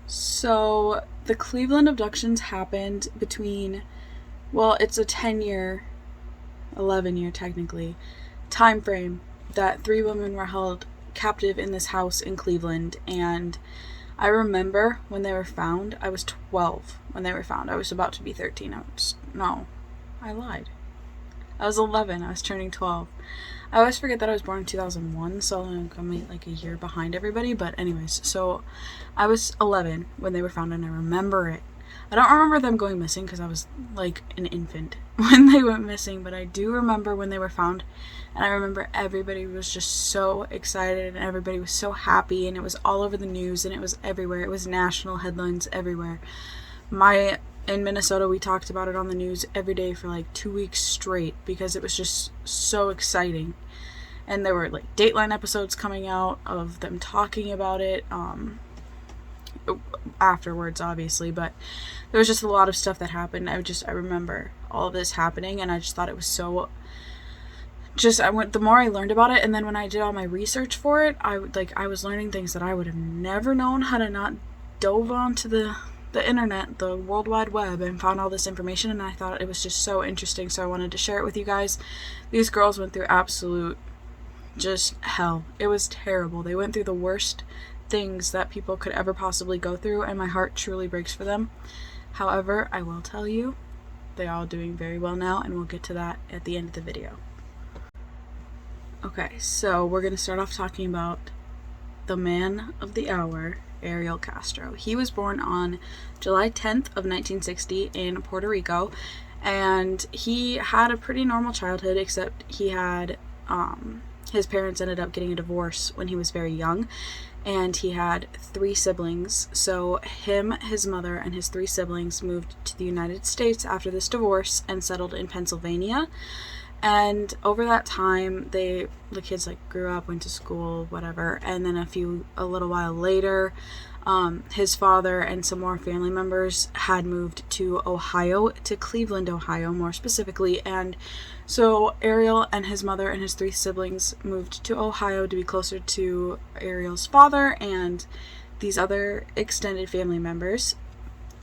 So the Cleveland abductions happened between, well, it's a 10-year, 11-year technically, time frame that 3 women were held captive in this house in Cleveland. And I remember when they were found, I was 12 when they were found. I was about to be 13. I lied. I was 11. I was turning 12. I always forget that I was born in 2001, so I'm like a year behind everybody. But anyways, so I was 11 when they were found, and I remember it. I don't remember them going missing because I was like an infant when they went missing, but I do remember when they were found, and I remember everybody was just so excited, and everybody was so happy, and it was all over the news, and it was everywhere. It was national headlines everywhere. In Minnesota, we talked about it on the news every day for like 2 weeks straight because it was just so exciting. And there were like Dateline episodes coming out of them talking about it afterwards, obviously, but there was just a lot of stuff that happened. I remember all of this happening, and I just thought it was so the more I learned about it, and then when I did all my research for it, I was learning things that I would have never known had I not dove onto the internet, the World Wide Web, and found all this information, and I thought it was just so interesting, so I wanted to share it with you guys. These girls went through absolute just hell. It was terrible. They went through the worst things that people could ever possibly go through, and my heart truly breaks for them. However, I will tell you, they're all doing very well now, and we'll get to that at the end of the video. Okay, so we're going to start off talking about the man of the hour, Ariel Castro. He was born on July 10th of 1960 in Puerto Rico, and he had a pretty normal childhood, except he had his parents ended up getting a divorce when he was very young, and he had 3 siblings. So him, his mother, and his 3 siblings moved to the United States after this divorce and settled in Pennsylvania. And over that time, the kids grew up, went to school, whatever. And then a little while later, his father and some more family members had moved to Ohio, to Cleveland, Ohio, more specifically. And so Ariel and his mother and his 3 siblings moved to Ohio to be closer to Ariel's father and these other extended family members.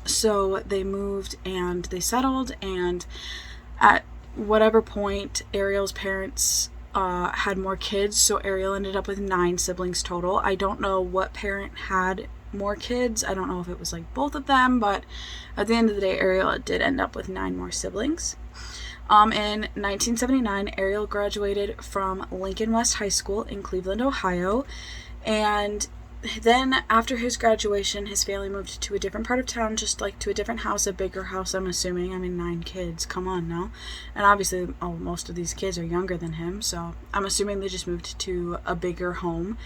So they moved and they settled, and at whatever point, Ariel's parents had more kids, so Ariel ended up with 9 siblings total. I don't know what parent had more kids. I don't know if it was both of them, but at the end of the day, Ariel did end up with 9 more siblings. In 1979, Ariel graduated from Lincoln West High School in Cleveland, Ohio, and then after his graduation, his family moved to a different part of town, just to a different house, a bigger house, I'm assuming. I mean, 9 kids, come on now. And obviously, most of these kids are younger than him, so I'm assuming they just moved to a bigger home.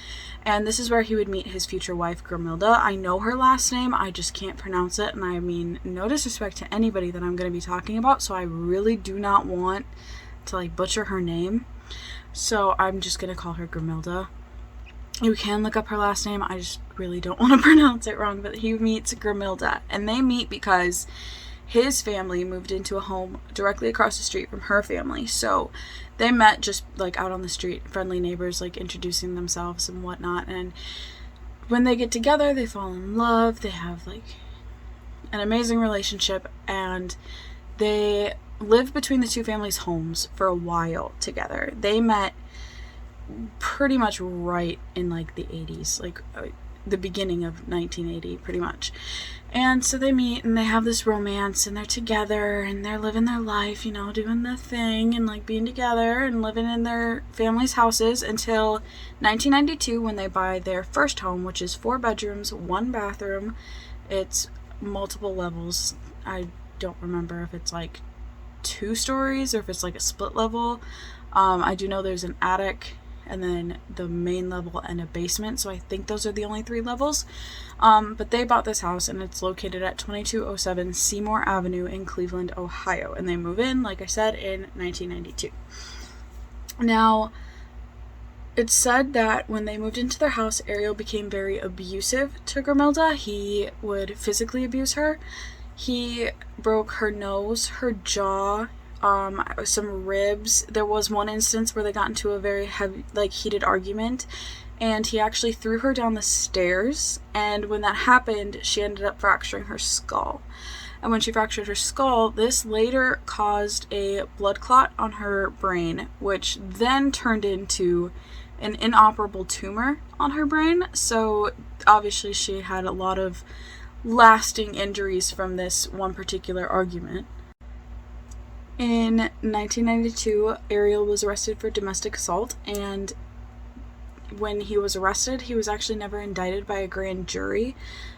And this is where he would meet his future wife, Grimilda. I know her last name, I just can't pronounce it, and I mean, no disrespect to anybody that I'm going to be talking about, so I really do not want to butcher her name. So I'm just going to call her Grimilda. You can look up her last name, I just really don't want to pronounce it wrong, but he meets Grimilda, and they meet because his family moved into a home directly across the street from her family. So they met just out on the street, friendly neighbors, introducing themselves and whatnot, and when they get together, they fall in love, they have an amazing relationship, and they lived between the 2 families' homes for a while together. They met pretty much right in the 80s, the beginning of 1980, pretty much. And so they meet and they have this romance, and they're together and they're living their life, doing the thing and being together and living in their family's houses until 1992, when they buy their first home, which is 4 bedrooms, 1 bathroom. It's multiple levels. I don't remember if it's 2 stories or if it's a split level. I do know there's an attic and then the main level and a basement, so I think those are the only 3 levels. But they bought this house, and it's located at 2207 Seymour Avenue in Cleveland, Ohio, and they move in, like I said, in 1992. Now, it's said that when they moved into their house, Ariel became very abusive to Grimilda. He would physically abuse her. He broke her nose, her jaw, some ribs. There was one instance where they got into a very heavy, heated argument, and he actually threw her down the stairs, and when that happened, she ended up fracturing her skull. And when she fractured her skull, this later caused a blood clot on her brain, which then turned into an inoperable tumor on her brain. So obviously she had a lot of lasting injuries from this one particular argument. In 1992, Ariel was arrested for domestic assault, and when he was arrested, he was actually never indicted by a grand jury.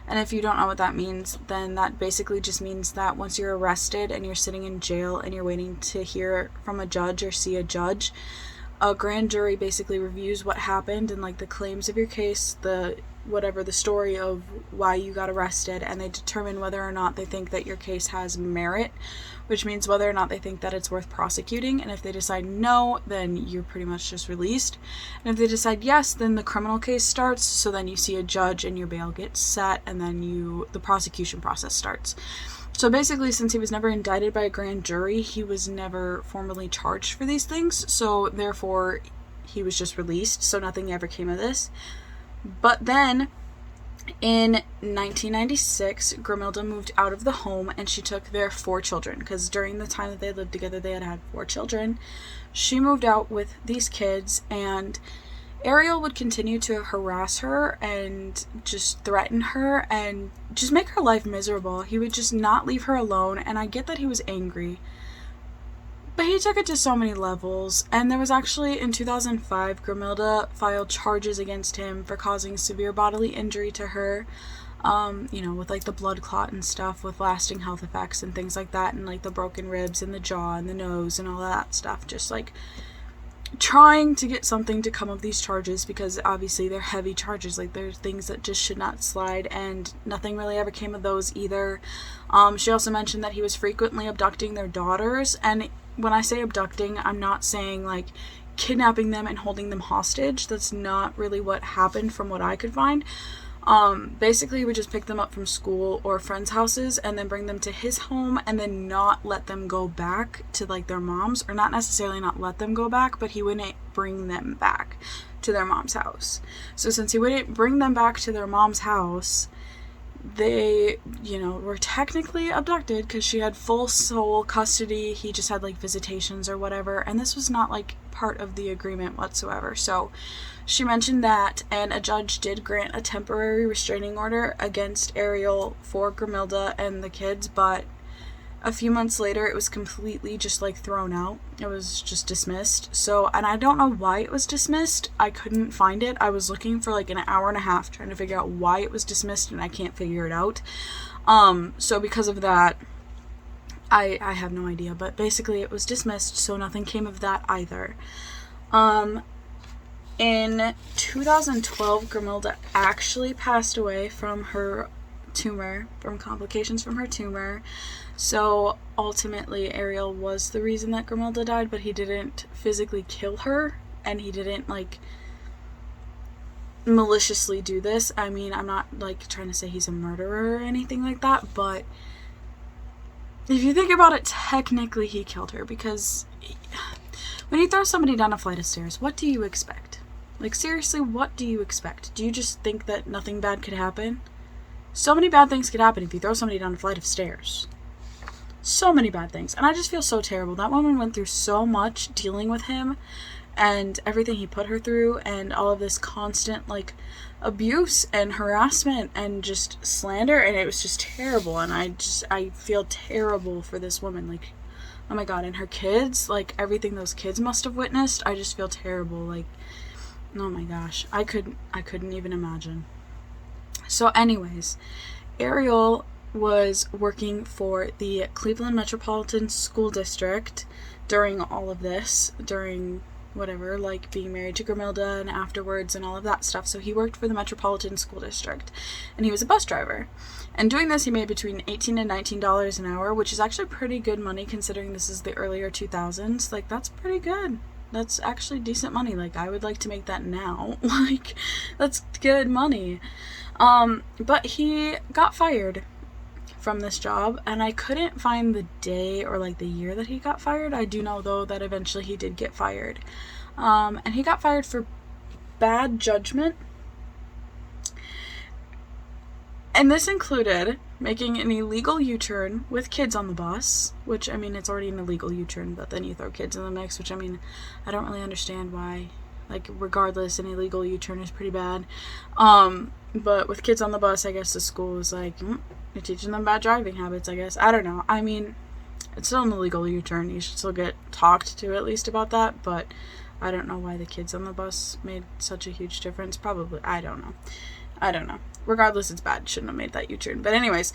And if you don't know what that means, then that basically just means that once you're arrested and you're sitting in jail and you're waiting to hear from a judge or see a judge, a grand jury basically reviews what happened and like the claims of your case, the story of why you got arrested, and they determine whether or not they think that your case has merit, which means whether or not they think that it's worth prosecuting. And if they decide no, then you're pretty much just released. And if they decide yes, then the criminal case starts, so then you see a judge and your bail gets set, and then the prosecution process starts. So basically, since he was never indicted by a grand jury, he was never formally charged for these things, so therefore he was just released, so nothing ever came of this. But then, in 1996, Grimilda moved out of the home and she took their 4 children, because during the time that they lived together, they had 4 children. She moved out with these kids, and Ariel would continue to harass her and just threaten her and just make her life miserable. He would just not leave her alone, and I get that he was angry, but he took it to so many levels. And there was actually, in 2005, Grimilda filed charges against him for causing severe bodily injury to her, with like the blood clot and stuff with lasting health effects and things like that, and like the broken ribs and the jaw and the nose and all that stuff, just like trying to get something to come of these charges, because obviously they're heavy charges, like they're things that just should not slide, and nothing really ever came of those either. She also mentioned that he was frequently abducting their daughters, and when I say abducting, I'm not saying like kidnapping them and holding them hostage. That's not really what happened from what I could find. Basically, he would just pick them up from school or friends' houses and then bring them to his home, and then not let them go back to like their mom's, or not necessarily not let them go back, but he wouldn't bring them back to their mom's house. So since he wouldn't bring them back to their mom's house, they, were technically abducted because she had full sole custody. He just had like visitations or whatever, and this was not like part of the agreement whatsoever. So she mentioned that, and a judge did grant a temporary restraining order against Ariel for Grimilda and the kids, but a few months later it was completely just like thrown out. It was just dismissed. So, and I don't know why it was dismissed. I couldn't find it. I was looking for like an hour and a half trying to figure out why it was dismissed, and I can't figure it out. So because of that, I have no idea, but basically it was dismissed, so nothing came of that either. In 2012, Grimilda actually passed away from her tumor, from complications from her tumor. So ultimately, Ariel was the reason that Grimilda died, but he didn't physically kill her, and he didn't like maliciously do this. I mean, I'm not like trying to say he's a murderer or anything like that, but if you think about it, technically he killed her, because when you throw somebody down a flight of stairs, what do you expect? Like, seriously, what do you expect? Do you just think that nothing bad could happen? So many bad things could happen if you throw somebody down a flight of stairs. So many bad things. And I just feel so terrible. That woman went through so much dealing with him and everything he put her through, and all of this constant like abuse and harassment and just slander, and it was just terrible. And I feel terrible for this woman. Like, oh my god, and her kids, like everything those kids must have witnessed. I just feel terrible. Like, oh my gosh, I couldn't even imagine. So anyways, Ariel was working for the Cleveland Metropolitan School District during all of this, during whatever, like being married to Grimilda and afterwards and all of that stuff. So he worked for the Metropolitan School District, and he was a bus driver. And doing this, he made between $18 and $19 an hour, which is actually pretty good money considering this is the earlier 2000s. Like, that's pretty good. That's actually decent money. Like, I would like to make that now. Like, that's good money. But he got fired from this job, and I couldn't find the day or like the year that he got fired. I do know though that eventually he did get fired. And he got fired for bad judgment. And this included making an illegal U-turn with kids on the bus, which, I mean, it's already an illegal U-turn, but then you throw kids in the mix, which, I mean, I don't really understand why. Like, regardless, an illegal U-turn is pretty bad. But with kids on the bus, I guess the school was like, you're teaching them bad driving habits, I guess. I don't know. I mean, it's still an illegal U-turn. You should still get talked to at least about that, but I don't know why the kids on the bus made such a huge difference. Probably, I don't know. Regardless, it's bad. Shouldn't have made that U-turn. But anyways,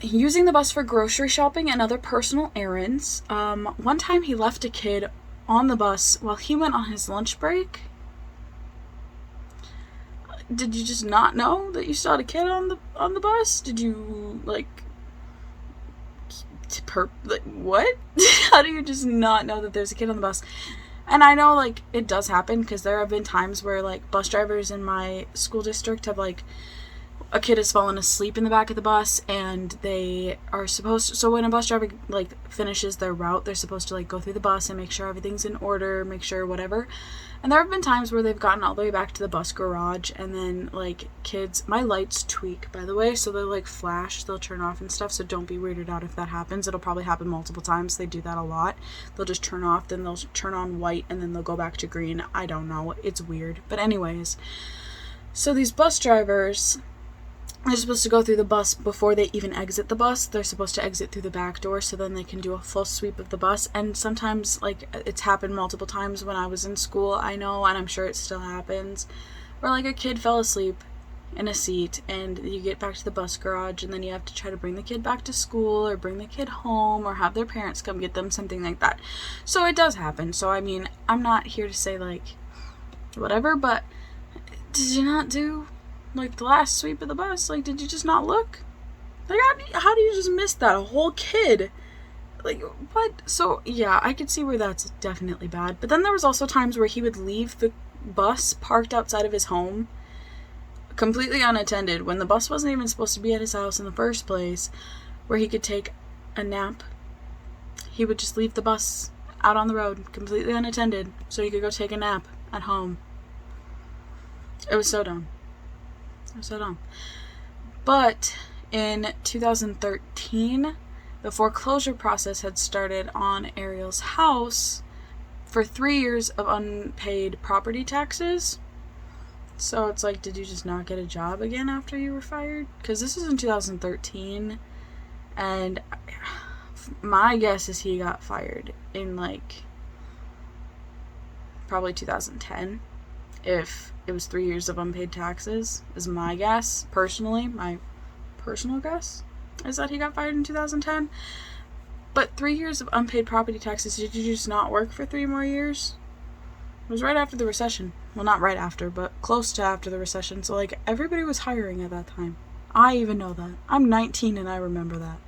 using the bus for grocery shopping and other personal errands. One time he left a kid on the bus while he went on his lunch break. Did you just not know that you saw a kid on the bus? Did you, like what? How do you just not know that there's a kid on the bus? And I know, like, it does happen, because there have been times where, like, bus drivers in my school district have, like, a kid has fallen asleep in the back of the bus, and they are supposed to, so when a bus driver, like, finishes their route, they're supposed to, like, go through the bus and make sure everything's in order, make sure whatever. And there have been times where they've gotten all the way back to the bus garage, and then, like, kids, my lights tweak, by the way, so they'll, like, flash, they'll turn off and stuff, so don't be weirded out if that happens. It'll probably happen multiple times. They do that a lot. They'll just turn off, then they'll turn on white, and then they'll go back to green. I don't know. It's weird. But anyways, so these bus drivers, they're supposed to go through the bus before they even exit the bus. They're supposed to exit through the back door so then they can do a full sweep of the bus. And sometimes, like, it's happened multiple times when I was in school, I know, and I'm sure it still happens, where, like, a kid fell asleep in a seat and you get back to the bus garage and then you have to try to bring the kid back to school or bring the kid home or have their parents come get them, something like that. So it does happen. So, I mean, I'm not here to say, like, whatever, but did you not do, like, the last sweep of the bus? Like, did you just not look? Like, how do you just miss that? A whole kid. Like, what? So, yeah, I could see where that's definitely bad. But then there was also times where he would leave the bus parked outside of his home completely unattended when the bus wasn't even supposed to be at his house in the first place, where he could take a nap. He would just leave the bus out on the road completely unattended so he could go take a nap at home. It was so dumb. But in 2013, the foreclosure process had started on Ariel's house for 3 years of unpaid property taxes. So it's like, did you just not get a job again after you were fired? Because this is in 2013, and my guess is he got fired in, like, probably 2010. If it was 3 years of unpaid taxes, is my guess, personally, my personal guess, is that he got fired in 2010. But 3 years of unpaid property taxes, did you just not work for 3 more years? It was right after the recession. Well, not right after, but close to after the recession. So, like, everybody was hiring at that time. I even know that. I'm 19 and I remember that.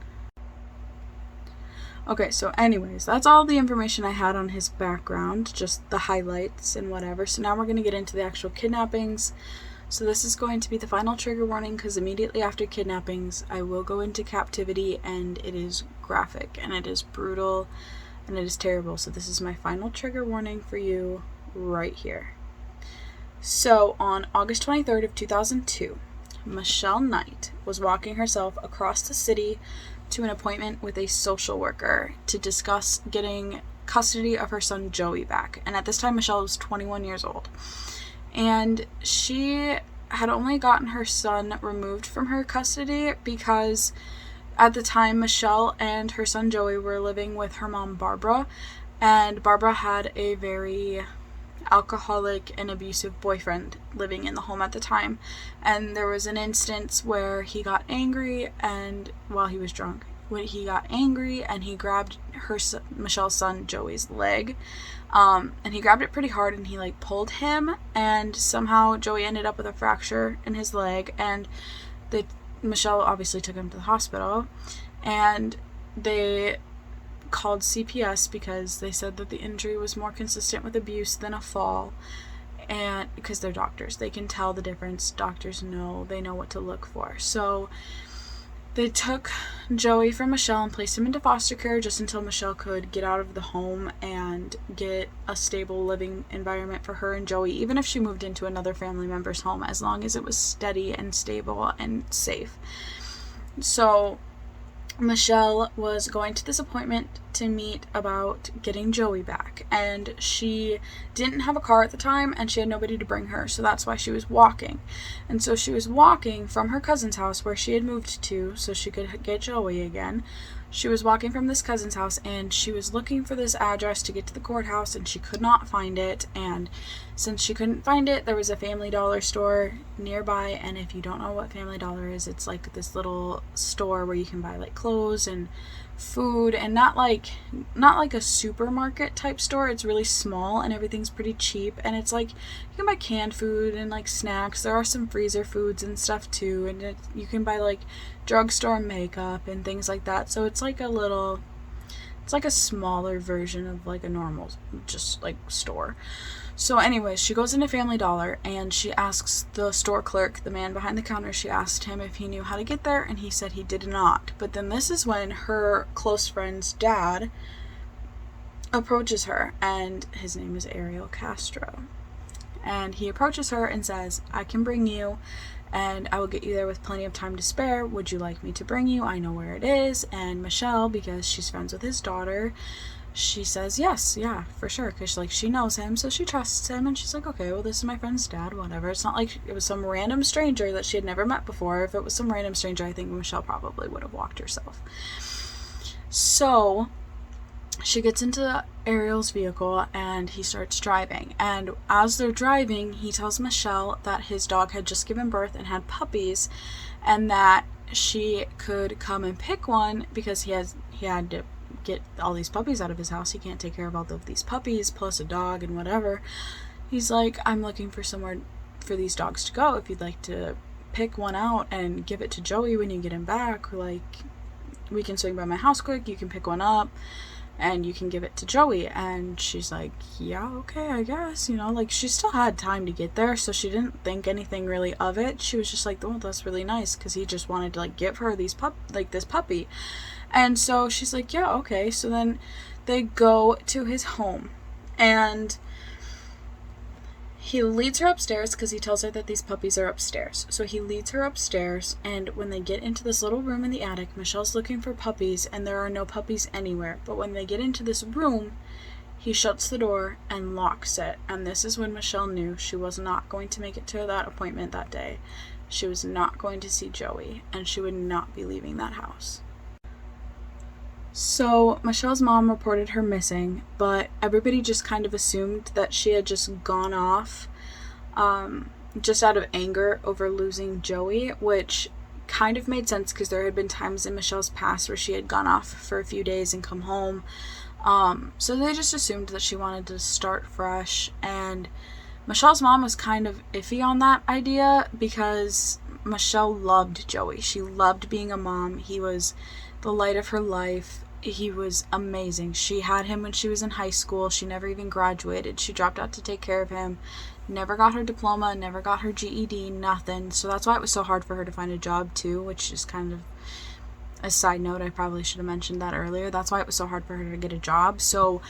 Okay, so anyways, that's all the information I had on his background, just the highlights and whatever. So now we're going to get into the actual kidnappings. So this is going to be the final trigger warning, because immediately after kidnappings, I will go into captivity, and it is graphic, and it is brutal, and it is terrible. So this is my final trigger warning for you right here. So on August 23rd of 2002, Michelle Knight was walking herself across the city to an appointment with a social worker to discuss getting custody of her son Joey back. And at this time, Michelle was 21 years old. And she had only gotten her son removed from her custody because at the time, Michelle and her son Joey were living with her mom Barbara. And Barbara had a very alcoholic and abusive boyfriend living in the home at the time, and there was an instance where he got angry, and while he was drunk, when he got angry and he grabbed Michelle's son Joey's leg, and he grabbed it pretty hard, and he, like, pulled him, and somehow Joey ended up with a fracture in his leg, and Michelle obviously took him to the hospital, and they called CPS because they said that the injury was more consistent with abuse than a fall, and because they're doctors, they can tell the difference. Doctors know, they know what to look for. So They took Joey from Michelle and placed him into foster care just until Michelle could get out of the home and get a stable living environment for her and Joey, even if she moved into another family member's home, as long as it was steady and stable and safe. So Michelle was going to this appointment to meet about getting Joey back, and she didn't have a car at the time and she had nobody to bring her, so that's why she was walking. And so she was walking from her cousin's house where she had moved to so she could get Joey again. She was walking from this cousin's house and she was looking for this address to get to the courthouse, and she could not find it. And since she couldn't find it, there was a Family Dollar store nearby. And if you don't know what Family Dollar is, it's like this little store where you can buy like clothes and food, and not like a supermarket type store. It's really small and everything's pretty cheap, and it's like you can buy canned food and like snacks. There are some freezer foods and stuff too, and you can buy like drugstore makeup and things like that. So it's like a smaller version of like a normal just like store. So anyways, she goes into Family Dollar and she asks the store clerk, the man behind the counter, she asked him if he knew how to get there, and he said he did not. But then this is when her close friend's dad approaches her, and his name is Ariel Castro. And he approaches her and says, "I can bring you, and I will get you there with plenty of time to spare. Would you like me to bring you? I know where it is." And Michelle, because she's friends with his daughter, she says yes, yeah, for sure, because like she knows him, so she trusts him, and she's like, okay, well, this is my friend's dad, whatever. It's not like it was some random stranger that she had never met before. If it was some random stranger, I think Michelle probably would have walked herself. So she gets into Ariel's vehicle and he starts driving, and as they're driving, he tells Michelle that his dog had just given birth and had puppies, and that she could come and pick one because he had to get all these puppies out of his house. He can't take care of all of these puppies plus a dog and whatever. He's like, "I'm looking for somewhere for these dogs to go. If you'd like to pick one out and give it to Joey when you get him back, like, we can swing by my house quick, you can pick one up and you can give it to Joey." And she's like, yeah, okay, I guess, like she still had time to get there, so she didn't think anything really of it. She was just like, oh, that's really nice, because he just wanted to like give her this puppy. And so she's like, yeah, okay. So then they go to his home, and he leads her upstairs because he tells her that these puppies are upstairs. So he leads her upstairs, and when they get into this little room in the attic, Michelle's looking for puppies, and there are no puppies anywhere. But when they get into this room, he shuts the door and locks it. And this is when Michelle knew she was not going to make it to that appointment that day. She was not going to see Joey, and she would not be leaving that house. So Michelle's mom reported her missing, but everybody just kind of assumed that she had just gone off just out of anger over losing Joey, which kind of made sense because there had been times in Michelle's past where she had gone off for a few days and come home. So they just assumed that she wanted to start fresh, and Michelle's mom was kind of iffy on that idea because Michelle loved Joey. She loved being a mom. He was the light of her life. He was amazing. She had him when she was in high school. She never even graduated. She dropped out to take care of him. Never got her diploma, never got her GED, nothing. So that's why it was so hard for her to find a job too, which is kind of a side note. I probably should have mentioned that earlier. That's why it was so hard for her to get a job. So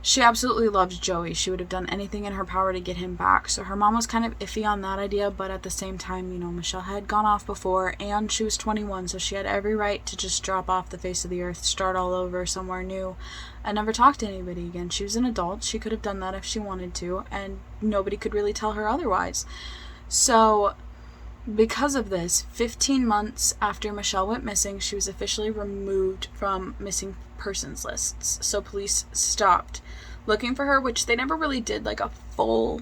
she absolutely loved Joey. She would have done anything in her power to get him back. So her mom was kind of iffy on that idea, but at the same time, Michelle had gone off before, and she was 21, so she had every right to just drop off the face of the earth, start all over somewhere new, and never talk to anybody again. She was an adult. She could have done that if she wanted to, and nobody could really tell her otherwise. So because of this, 15 months after Michelle went missing, she was officially removed from missing persons lists. So police stopped looking for her, which they never really did like a full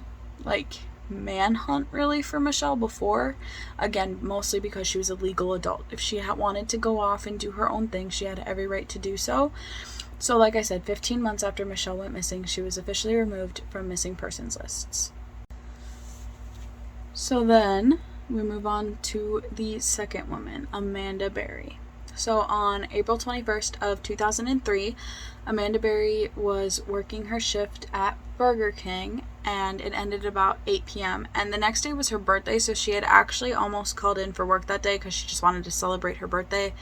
manhunt really for Michelle before. Again, mostly because she was a legal adult. If she had wanted to go off and do her own thing, she had every right to do so. So like I said, 15 months after Michelle went missing, she was officially removed from missing persons lists. So then we move on to the second woman, Amanda Berry. So on April 21st of 2003, Amanda Berry was working her shift at Burger King and it ended about 8 p.m. And the next day was her birthday, so she had actually almost called in for work that day because she just wanted to celebrate her birthday.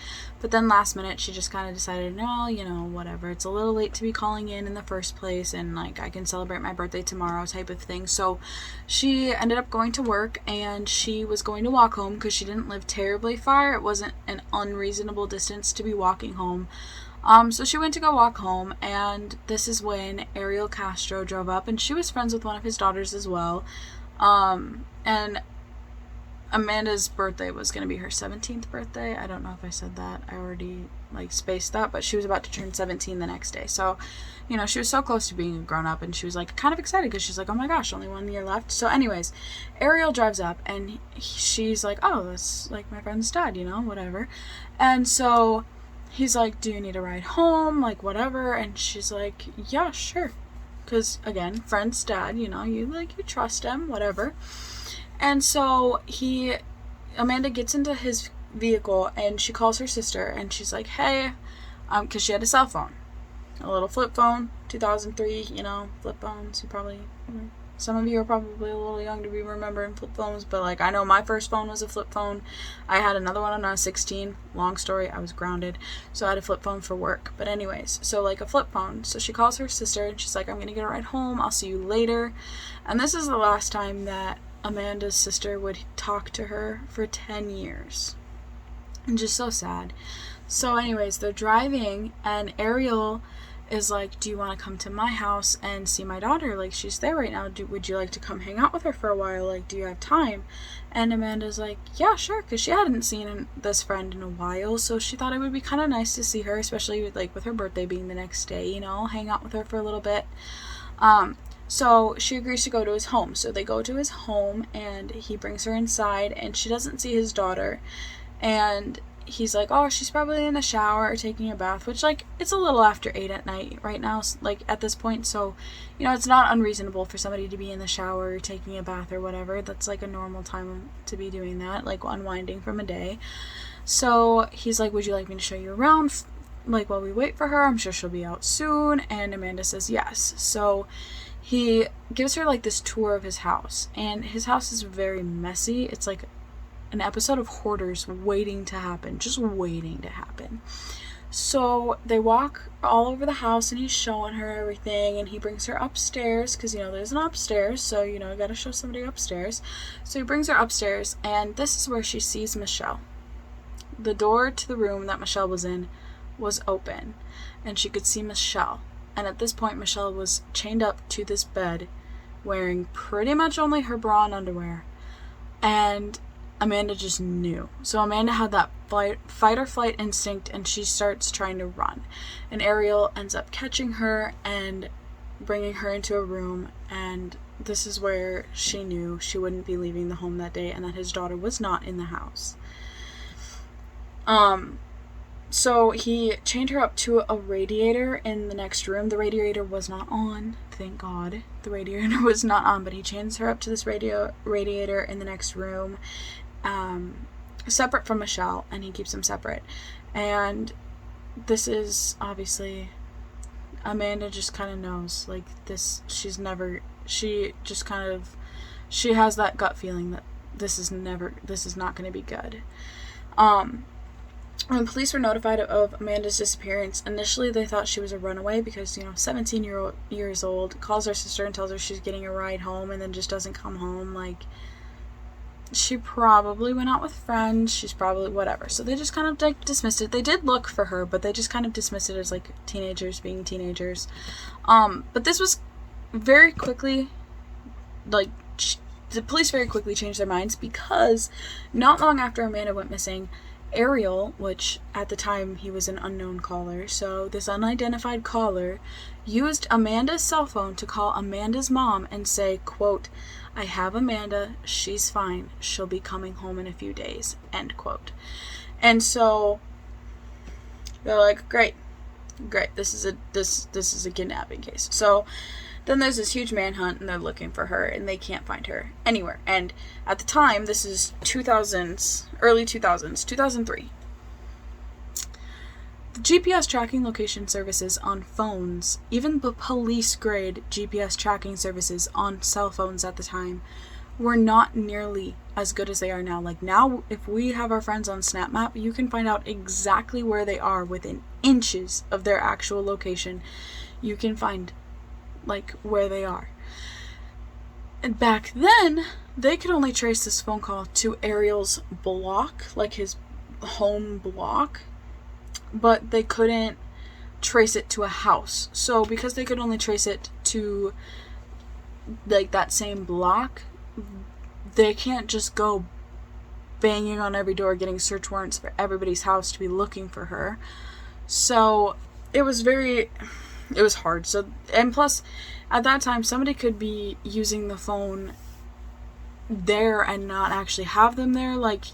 But then last minute, she just kind of decided, no, whatever. It's a little late to be calling in the first place, and like I can celebrate my birthday tomorrow type of thing. So she ended up going to work, and she was going to walk home because she didn't live terribly far. It wasn't an unreasonable distance to be walking home. So she went to go walk home, and this is when Ariel Castro drove up, and she was friends with one of his daughters as well. And Amanda's birthday was going to be her 17th birthday. I don't know if I said that. I already, spaced that, but she was about to turn 17 the next day. So, she was so close to being a grown-up, and she was, kind of excited because she's like, oh my gosh, only 1 year left. So anyways, Ariel drives up, and she's like, oh, that's, my friend's dad, whatever. And so he's like, do you need a ride home? Whatever. And she's like, yeah, sure. Because, again, friend's dad, you trust him, whatever. And so Amanda gets into his vehicle, and she calls her sister, and she's like, hey, because she had a cell phone. A little flip phone, 2003, flip phones. Some of you are probably a little young to be remembering flip phones, but I know my first phone was a flip phone. I had another one when I was 16. Long story, I was grounded, so I had a flip phone for work. But anyways, so a flip phone. So she calls her sister, and she's like, I'm gonna get a ride home. I'll see you later. And this is the last time that Amanda's sister would talk to her for 10 years. And just so sad. So anyways, they're driving, and Ariel is like, do you want to come to my house and see my daughter? She's there right now. Would you like to come hang out with her for a while? Do you have time? And Amanda's like, yeah, sure, because she hadn't seen this friend in a while, so she thought it would be kind of nice to see her, especially with her birthday being the next day, hang out with her for a little bit. So she agrees to go to his home. So they go to his home, and he brings her inside, and she doesn't see his daughter. And he's like, oh, she's probably in the shower or taking a bath, which, it's a little after 8 at night right now, at this point. So, it's not unreasonable for somebody to be in the shower or taking a bath or whatever. That's, a normal time to be doing that, unwinding from a day. So he's like, would you like me to show you around, while we wait for her? I'm sure she'll be out soon. And Amanda says yes. So he gives her, this tour of his house. And his house is very messy. It's, an episode of Hoarders waiting to happen. Just waiting to happen. So they walk all over the house, and he's showing her everything, and he brings her upstairs, because, there's an upstairs, so, you gotta show somebody upstairs. So he brings her upstairs, and this is where she sees Michelle. The door to the room that Michelle was in was open, and she could see Michelle. And at this point, Michelle was chained up to this bed, wearing pretty much only her bra and underwear. And Amanda just knew. So Amanda had that fight or flight instinct, and she starts trying to run. And Ariel ends up catching her and bringing her into a room, and this is where she knew she wouldn't be leaving the home that day, and that his daughter was not in the house. So he chained her up to a radiator in the next room. The radiator was not on, thank God. The radiator was not on, but he chains her up to this radiator in the next room, separate from Michelle, and he keeps them separate. And this is obviously, Amanda just kind of knows, she has that gut feeling that this is not going to be good. When police were notified of Amanda's disappearance, initially they thought she was a runaway because, 17 years old, calls her sister and tells her she's getting a ride home and then just doesn't come home. She probably went out with friends. She's probably whatever. So they just kind of dismissed it. They did look for her, but they just kind of dismissed it as teenagers being teenagers. But this was very quickly, the police very quickly changed their minds, because not long after Amanda went missing, Ariel, which at the time he was an unknown caller, so this unidentified caller used Amanda's cell phone to call Amanda's mom and say, quote, I have Amanda, she's fine, she'll be coming home in a few days, end quote. And so they're like, great, this is a kidnapping case. So then there's this huge manhunt, and they're looking for her, and they can't find her anywhere. And at the time, this is early 2000s, 2003. The GPS tracking location services on phones, even the police-grade GPS tracking services on cell phones at the time, were not nearly as good as they are now. Like now, if we have our friends on SnapMap, you can find out exactly where they are within inches of their actual location. You can find, like, where they are. And back then, they could only trace this phone call to Ariel's block, like his home block, but they couldn't trace it to a house. So because they could only trace it to, like, that same block, they can't just go banging on every door getting search warrants for everybody's house to be looking for her. So it was hard. So, and plus at that time somebody could be using the phone there and not actually have them there. Like,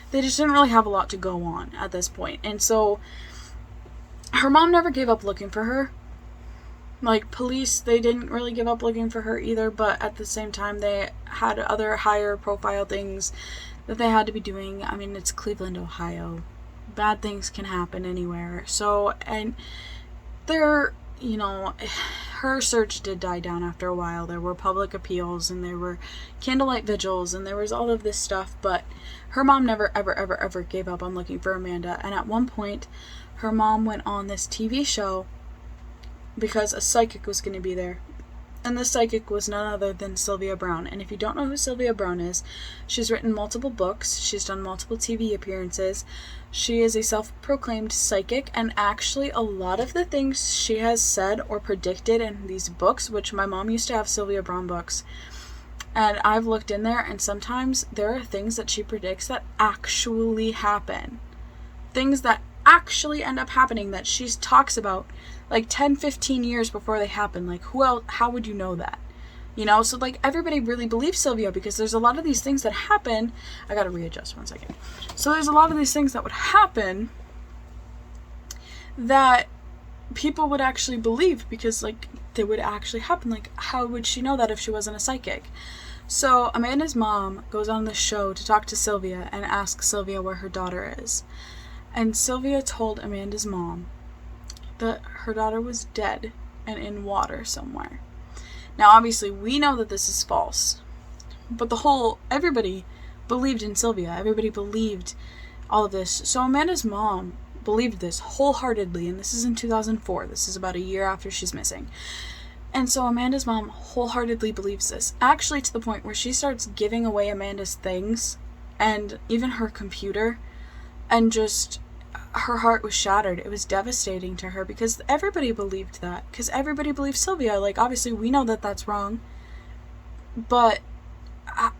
they just didn't really have a lot to go on at this point. And so her mom never gave up looking for her. Like, police, they didn't really give up looking for her either, but at the same time, they had other higher profile things that they had to be doing. I mean, it's Cleveland, Ohio. Bad things can happen anywhere. So, and there, you know, her search did die down after a while. There were public appeals, and there were candlelight vigils, and there was all of this stuff, but her mom never, ever, ever, ever gave up on looking for Amanda. And at one point, her mom went on this TV show because a psychic was going to be there. And the psychic was none other than Sylvia Browne. And if you don't know who Sylvia Browne is, she's written multiple books. She's done multiple TV appearances. She is a self-proclaimed psychic. And actually, a lot of the things she has said or predicted in these books, which my mom used to have Sylvia Browne books, and I've looked in there, and sometimes there are things that she predicts that actually happen. Things that actually end up happening that she talks about like 10-15 years before they happen. Like, who else, how would you know that? You know, so like everybody really believes Sylvia because there's a lot of these things that happen. I gotta readjust 1 second. So there's a lot of these things that would happen that people would actually believe because, like, they would actually happen. Like, how would she know that if she wasn't a psychic? So Amanda's mom goes on the show to talk to Sylvia and ask Sylvia where her daughter is. And Sylvia told Amanda's mom that her daughter was dead and in water somewhere. Now, obviously, we know that this is false, but everybody believed in Sylvia. Everybody believed all of this. So Amanda's mom believed this wholeheartedly, and this is in 2004. This is about a year after she's missing. And so Amanda's mom wholeheartedly believes this, actually to the point where she starts giving away Amanda's things and even her computer, and just her heart was shattered. It was devastating to her because everybody believed that. Because everybody believed Sylvia. Like, obviously, we know that that's wrong. But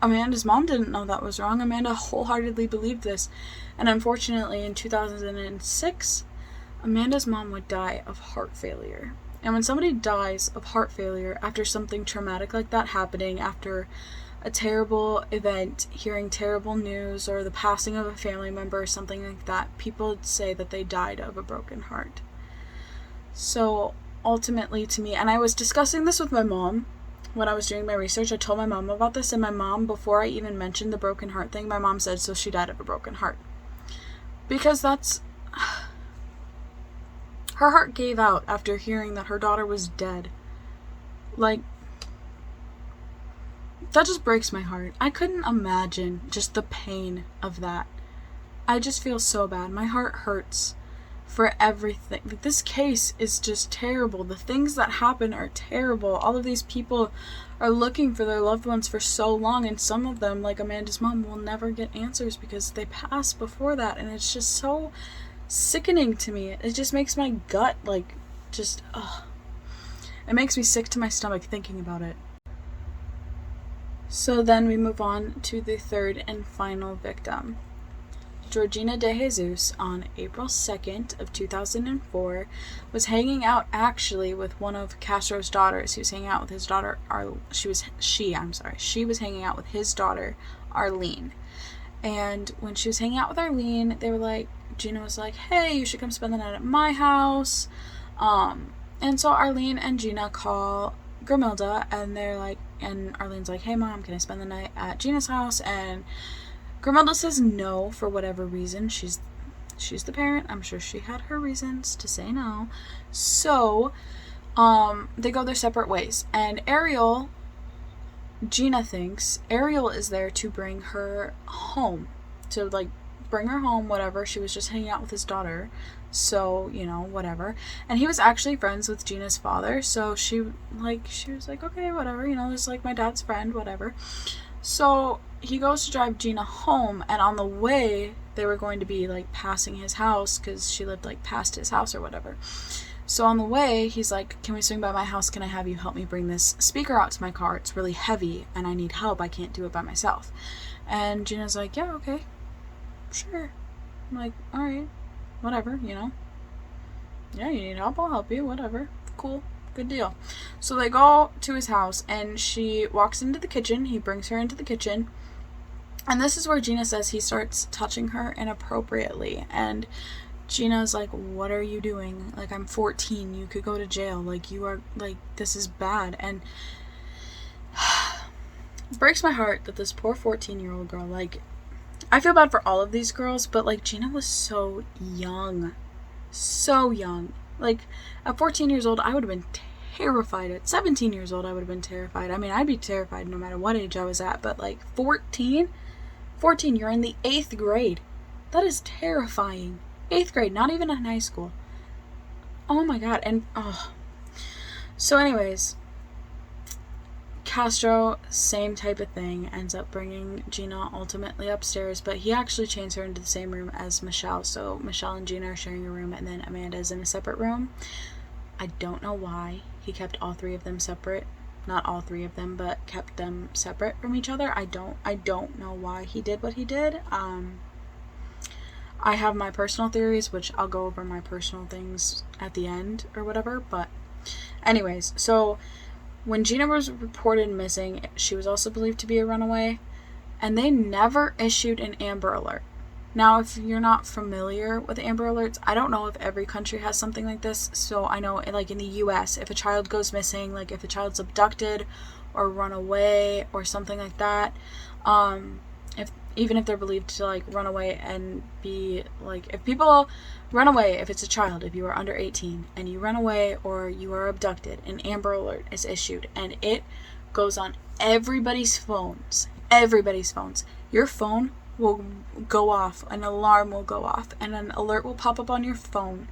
Amanda's mom didn't know that was wrong. Amanda wholeheartedly believed this. And unfortunately, in 2006, Amanda's mom would die of heart failure. And when somebody dies of heart failure after something traumatic like that happening, after a terrible event, hearing terrible news, or the passing of a family member or something like that, people say that they died of a broken heart. So ultimately, to me, and I was discussing this with my mom when I was doing my research. I told my mom about this, and my mom, before I even mentioned the broken heart thing, my mom said, so she died of a broken heart. Because that's... her heart gave out after hearing that her daughter was dead. Like, that just breaks my heart. I couldn't imagine just the pain of that. I just feel so bad. My heart hurts for everything. Like, this case is just terrible. The things that happen are terrible. All of these people are looking for their loved ones for so long, and some of them, like Amanda's mom, will never get answers because they passed before that, and it's just so sickening to me. It just makes my gut, like, just, ugh. It makes me sick to my stomach thinking about it. So then we move on to the third and final victim. Georgina De Jesus, on April 2nd of 2004, was hanging out actually with one of Castro's daughters. He was hanging out with his daughter, she was hanging out with his daughter, Arlene. And when she was hanging out with Arlene, they were like, Gina was like, hey, you should come spend the night at my house. And so Arlene and Gina call Grimilda, and they're like, and Arlene's like, hey mom, can I spend the night at Gina's house? And Grimilda says no for whatever reason. She's she's the parent. I'm sure she had her reasons to say no. So, they go their separate ways. And Gina thinks Ariel is there to bring her home. To, like, bring her home, whatever. She was just hanging out with his daughter. So, you know, whatever. And he was actually friends with Gina's father. So she was like, okay, whatever. You know, it's like my dad's friend, whatever. So he goes to drive Gina home. And on the way, they were going to be, like, passing his house because she lived, like, past his house or whatever. So on the way, he's like, can we swing by my house? Can I have you help me bring this speaker out to my car? It's really heavy and I need help. I can't do it by myself. And Gina's like, yeah, okay, sure. I'm like, all right, whatever, you know. Yeah, you need help, I'll help you, whatever. Cool, good deal. So they go to his house and she walks into the kitchen. He brings her into the kitchen. And this is where Gina says he starts touching her inappropriately. And Gina's like, what are you doing? Like, I'm 14. You could go to jail. Like, you are, like, this is bad. And it breaks my heart that this poor 14-year-old girl, like, I feel bad for all of these girls, but, like, Gina was so young. So young. Like, at 14 years old, I would have been terrified. At 17 years old, I would have been terrified. I mean, I'd be terrified no matter what age I was at. But, like, 14, you're in the 8th grade. That is terrifying. 8th grade, not even in high school. Oh my god. And so anyways, Castro, same type of thing, ends up bringing Gina ultimately upstairs, but he actually chains her into the same room as Michelle. So Michelle and Gina are sharing a room, and then Amanda's in a separate room. I don't know why he kept all three of them separate. Not all three of them, but kept them separate from each other. I don't know why he did what he did. I have my personal theories, which I'll go over my personal things at the end or whatever. But anyways, so when Gina was reported missing, she was also believed to be a runaway, and they never issued an Amber Alert. Now, if you're not familiar with Amber Alerts, I don't know if every country has something like this. So I know, like, in the US, if a child goes missing, like if a child's abducted or run away or something like that, even if they're believed to, like, run away and be, like, if people run away, if it's a child, if you are under 18 and you run away or you are abducted, an Amber Alert is issued and it goes on everybody's phones. Your phone will go off, an alarm will go off, and an alert will pop up on your phone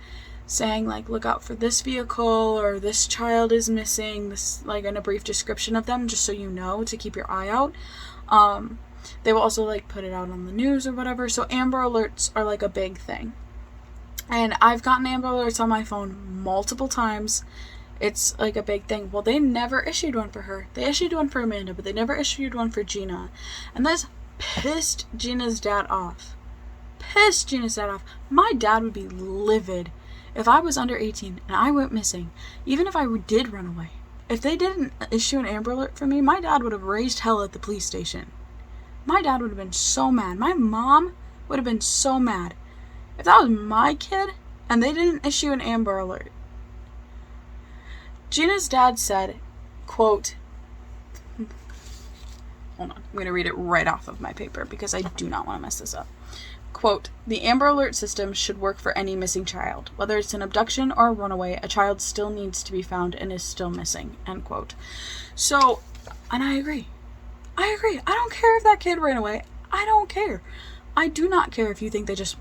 saying, like, look out for this vehicle, or this child is missing, this, like, in a brief description of them, just so you know, to keep your eye out. They will also, like, put it out on the news or whatever. So Amber Alerts are, like, a big thing. And I've gotten Amber Alerts on my phone multiple times. It's, like, a big thing. Well, they never issued one for her. They issued one for Amanda, but they never issued one for Gina. And this pissed Gina's dad off. My dad would be livid if I was under 18 and I went missing. Even if I did run away. If they didn't issue an Amber Alert for me, my dad would have raised hell at the police station. My dad would have been so mad. My mom would have been so mad. If that was my kid and they didn't issue an Amber Alert. Gina's dad said, quote, hold on, I'm going to read it right off of my paper because I do not want to mess this up. Quote, the Amber Alert system should work for any missing child. Whether it's an abduction or a runaway, a child still needs to be found and is still missing, end quote. So, and I agree. I don't care if that kid ran away. I don't care. I do not care if you think they just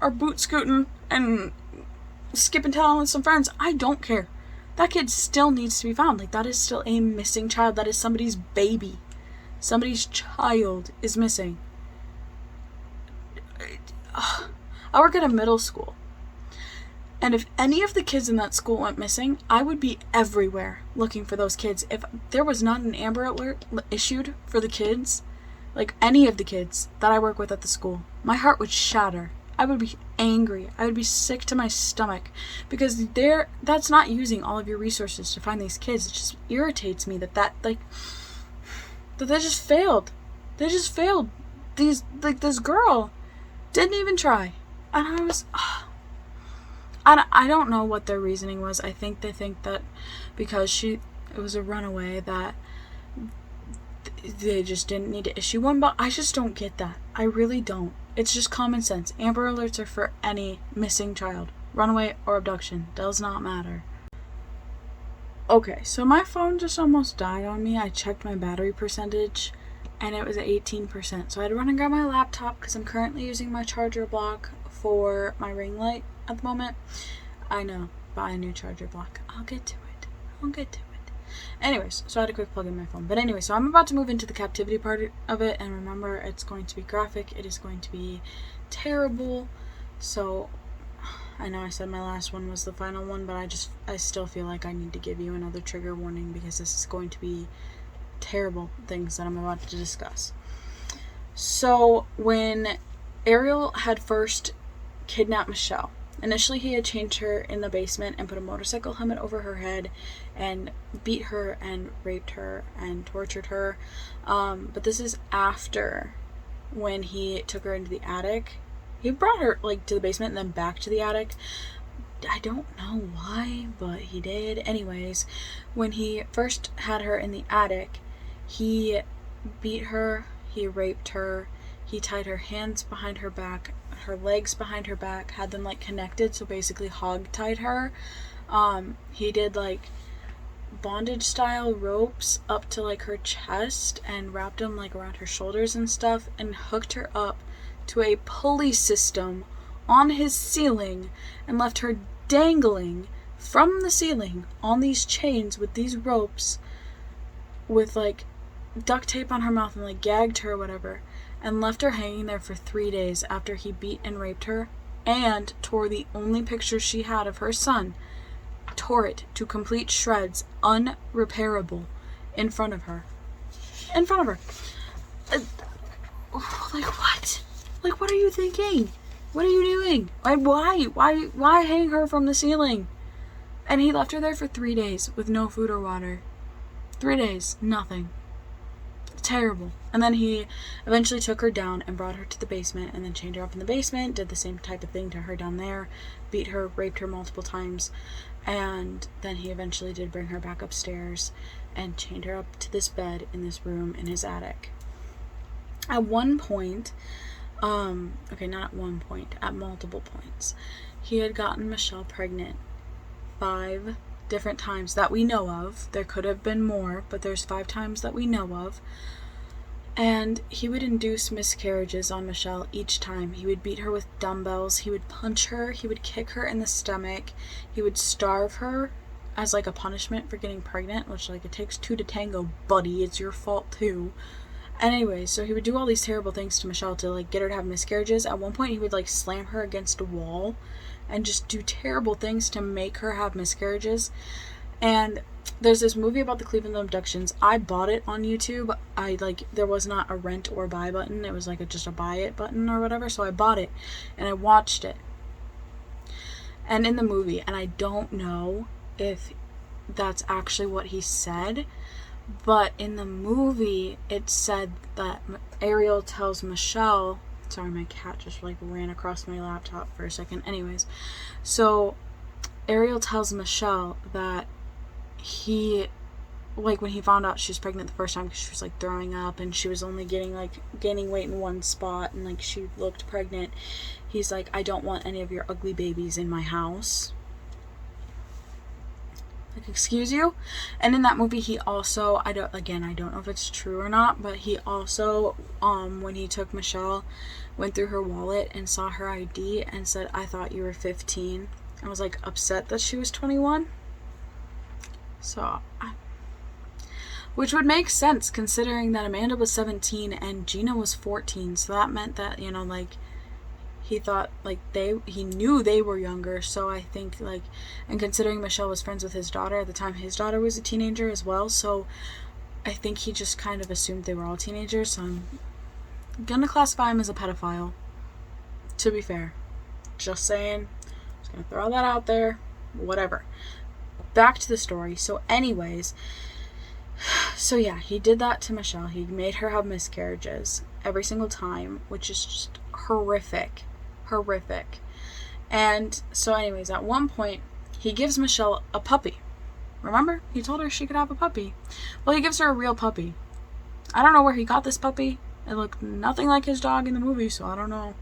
are boot scooting and skipping town with some friends. I don't care. That kid still needs to be found. Like, that is still a missing child. That is somebody's baby. Somebody's child is missing. I work at a middle school. And if any of the kids in that school went missing, I would be everywhere looking for those kids. If there was not an Amber Alert issued for the kids, like any of the kids that I work with at the school, my heart would shatter. I would be angry. I would be sick to my stomach because that's not using all of your resources to find these kids. It just irritates me that they just failed. They just failed. This girl didn't even try. And I was... I don't know what their reasoning was. I think they think that because it was a runaway that they just didn't need to issue one, but I just don't get that. I really don't. It's just common sense. Amber Alerts are for any missing child. Runaway or abduction. Does not matter. Okay, so my phone just almost died on me. I checked my battery percentage and it was at 18%. So I had to run and grab my laptop because I'm currently using my charger block for my ring light at the moment. I know, buy a new charger block. I'll get to it. Anyways, so I had a quick plug in my phone. But anyway, so I'm about to move into the captivity part of it. And remember, it's going to be graphic. It is going to be terrible. So I know I said my last one was the final one, but I still feel like I need to give you another trigger warning because this is going to be terrible things that I'm about to discuss. So when Ariel had first kidnapped Michelle, initially he had changed her in the basement and put a motorcycle helmet over her head and beat her and raped her and tortured her. But this is after when he took her into the attic. He brought her to the basement and then back to the attic. I don't know why, but he did. Anyways, when he first had her in the attic, he beat her, he raped her, he tied her hands behind her back, her legs behind her back, had them connected, so basically hog-tied her. He did bondage style ropes up to her chest and wrapped them around her shoulders and stuff and hooked her up to a pulley system on his ceiling and left her dangling from the ceiling on these chains with these ropes with duct tape on her mouth and gagged her or whatever, and left her hanging there for 3 days after he beat and raped her and tore the only picture she had of her son, tore it to complete shreds, unrepairable, in front of her. What? What are you thinking? What are you doing? Why hang her from the ceiling? And he left her there for 3 days with no food or water. 3 days, nothing. Terrible. And then he eventually took her down and brought her to the basement and then chained her up in the basement, did the same type of thing to her down there, beat her, raped her multiple times, and then he eventually did bring her back upstairs and chained her up to this bed in this room in his attic. At one point, at multiple points, he had gotten Michelle pregnant 5 different times that we know of. There could have been more, but there's 5 times that we know of. And he would induce miscarriages on Michelle each time. He would beat her with dumbbells, he would punch her, he would kick her in the stomach, he would starve her as a punishment for getting pregnant, which it takes 2 to tango, buddy, it's your fault too. And anyway, so he would do all these terrible things to Michelle to get her to have miscarriages. At one point he would slam her against a wall and just do terrible things to make her have miscarriages. And there's this movie about the Cleveland abductions. I bought it on YouTube. There was not a rent or buy button. It was just a buy it button or whatever. So I bought it and I watched it. And in the movie, and I don't know if that's actually what he said, but in the movie it said that Ariel tells Michelle, sorry, my cat just ran across my laptop for a second. Anyways, so Ariel tells Michelle that he, when he found out she was pregnant the first time, because she was throwing up and she was only gaining weight in one spot and she looked pregnant, he's I don't want any of your ugly babies in my house. Excuse you? And in that movie he also, I don't know if it's true or not, but he also when he took Michelle, went through her wallet and saw her ID and said, "I thought you were 15." I was upset that she was 21. So which would make sense considering that Amanda was 17 and Gina was 14, so that meant that he thought he knew they were younger. So I think and considering Michelle was friends with his daughter at the time, his daughter was a teenager as well, so I think he just kind of assumed they were all teenagers. So I'm gonna classify him as a pedophile, to be fair. Just saying, just gonna throw that out there. Whatever, back to the story. So anyways, so yeah, he did that to Michelle. He made her have miscarriages every single time, which is just horrific. And so anyways, at one point he gives Michelle a puppy. Remember, he told her she could have a puppy. Well, he gives her a real puppy. I don't know where he got this puppy. It looked nothing like his dog in the movie, so I don't know.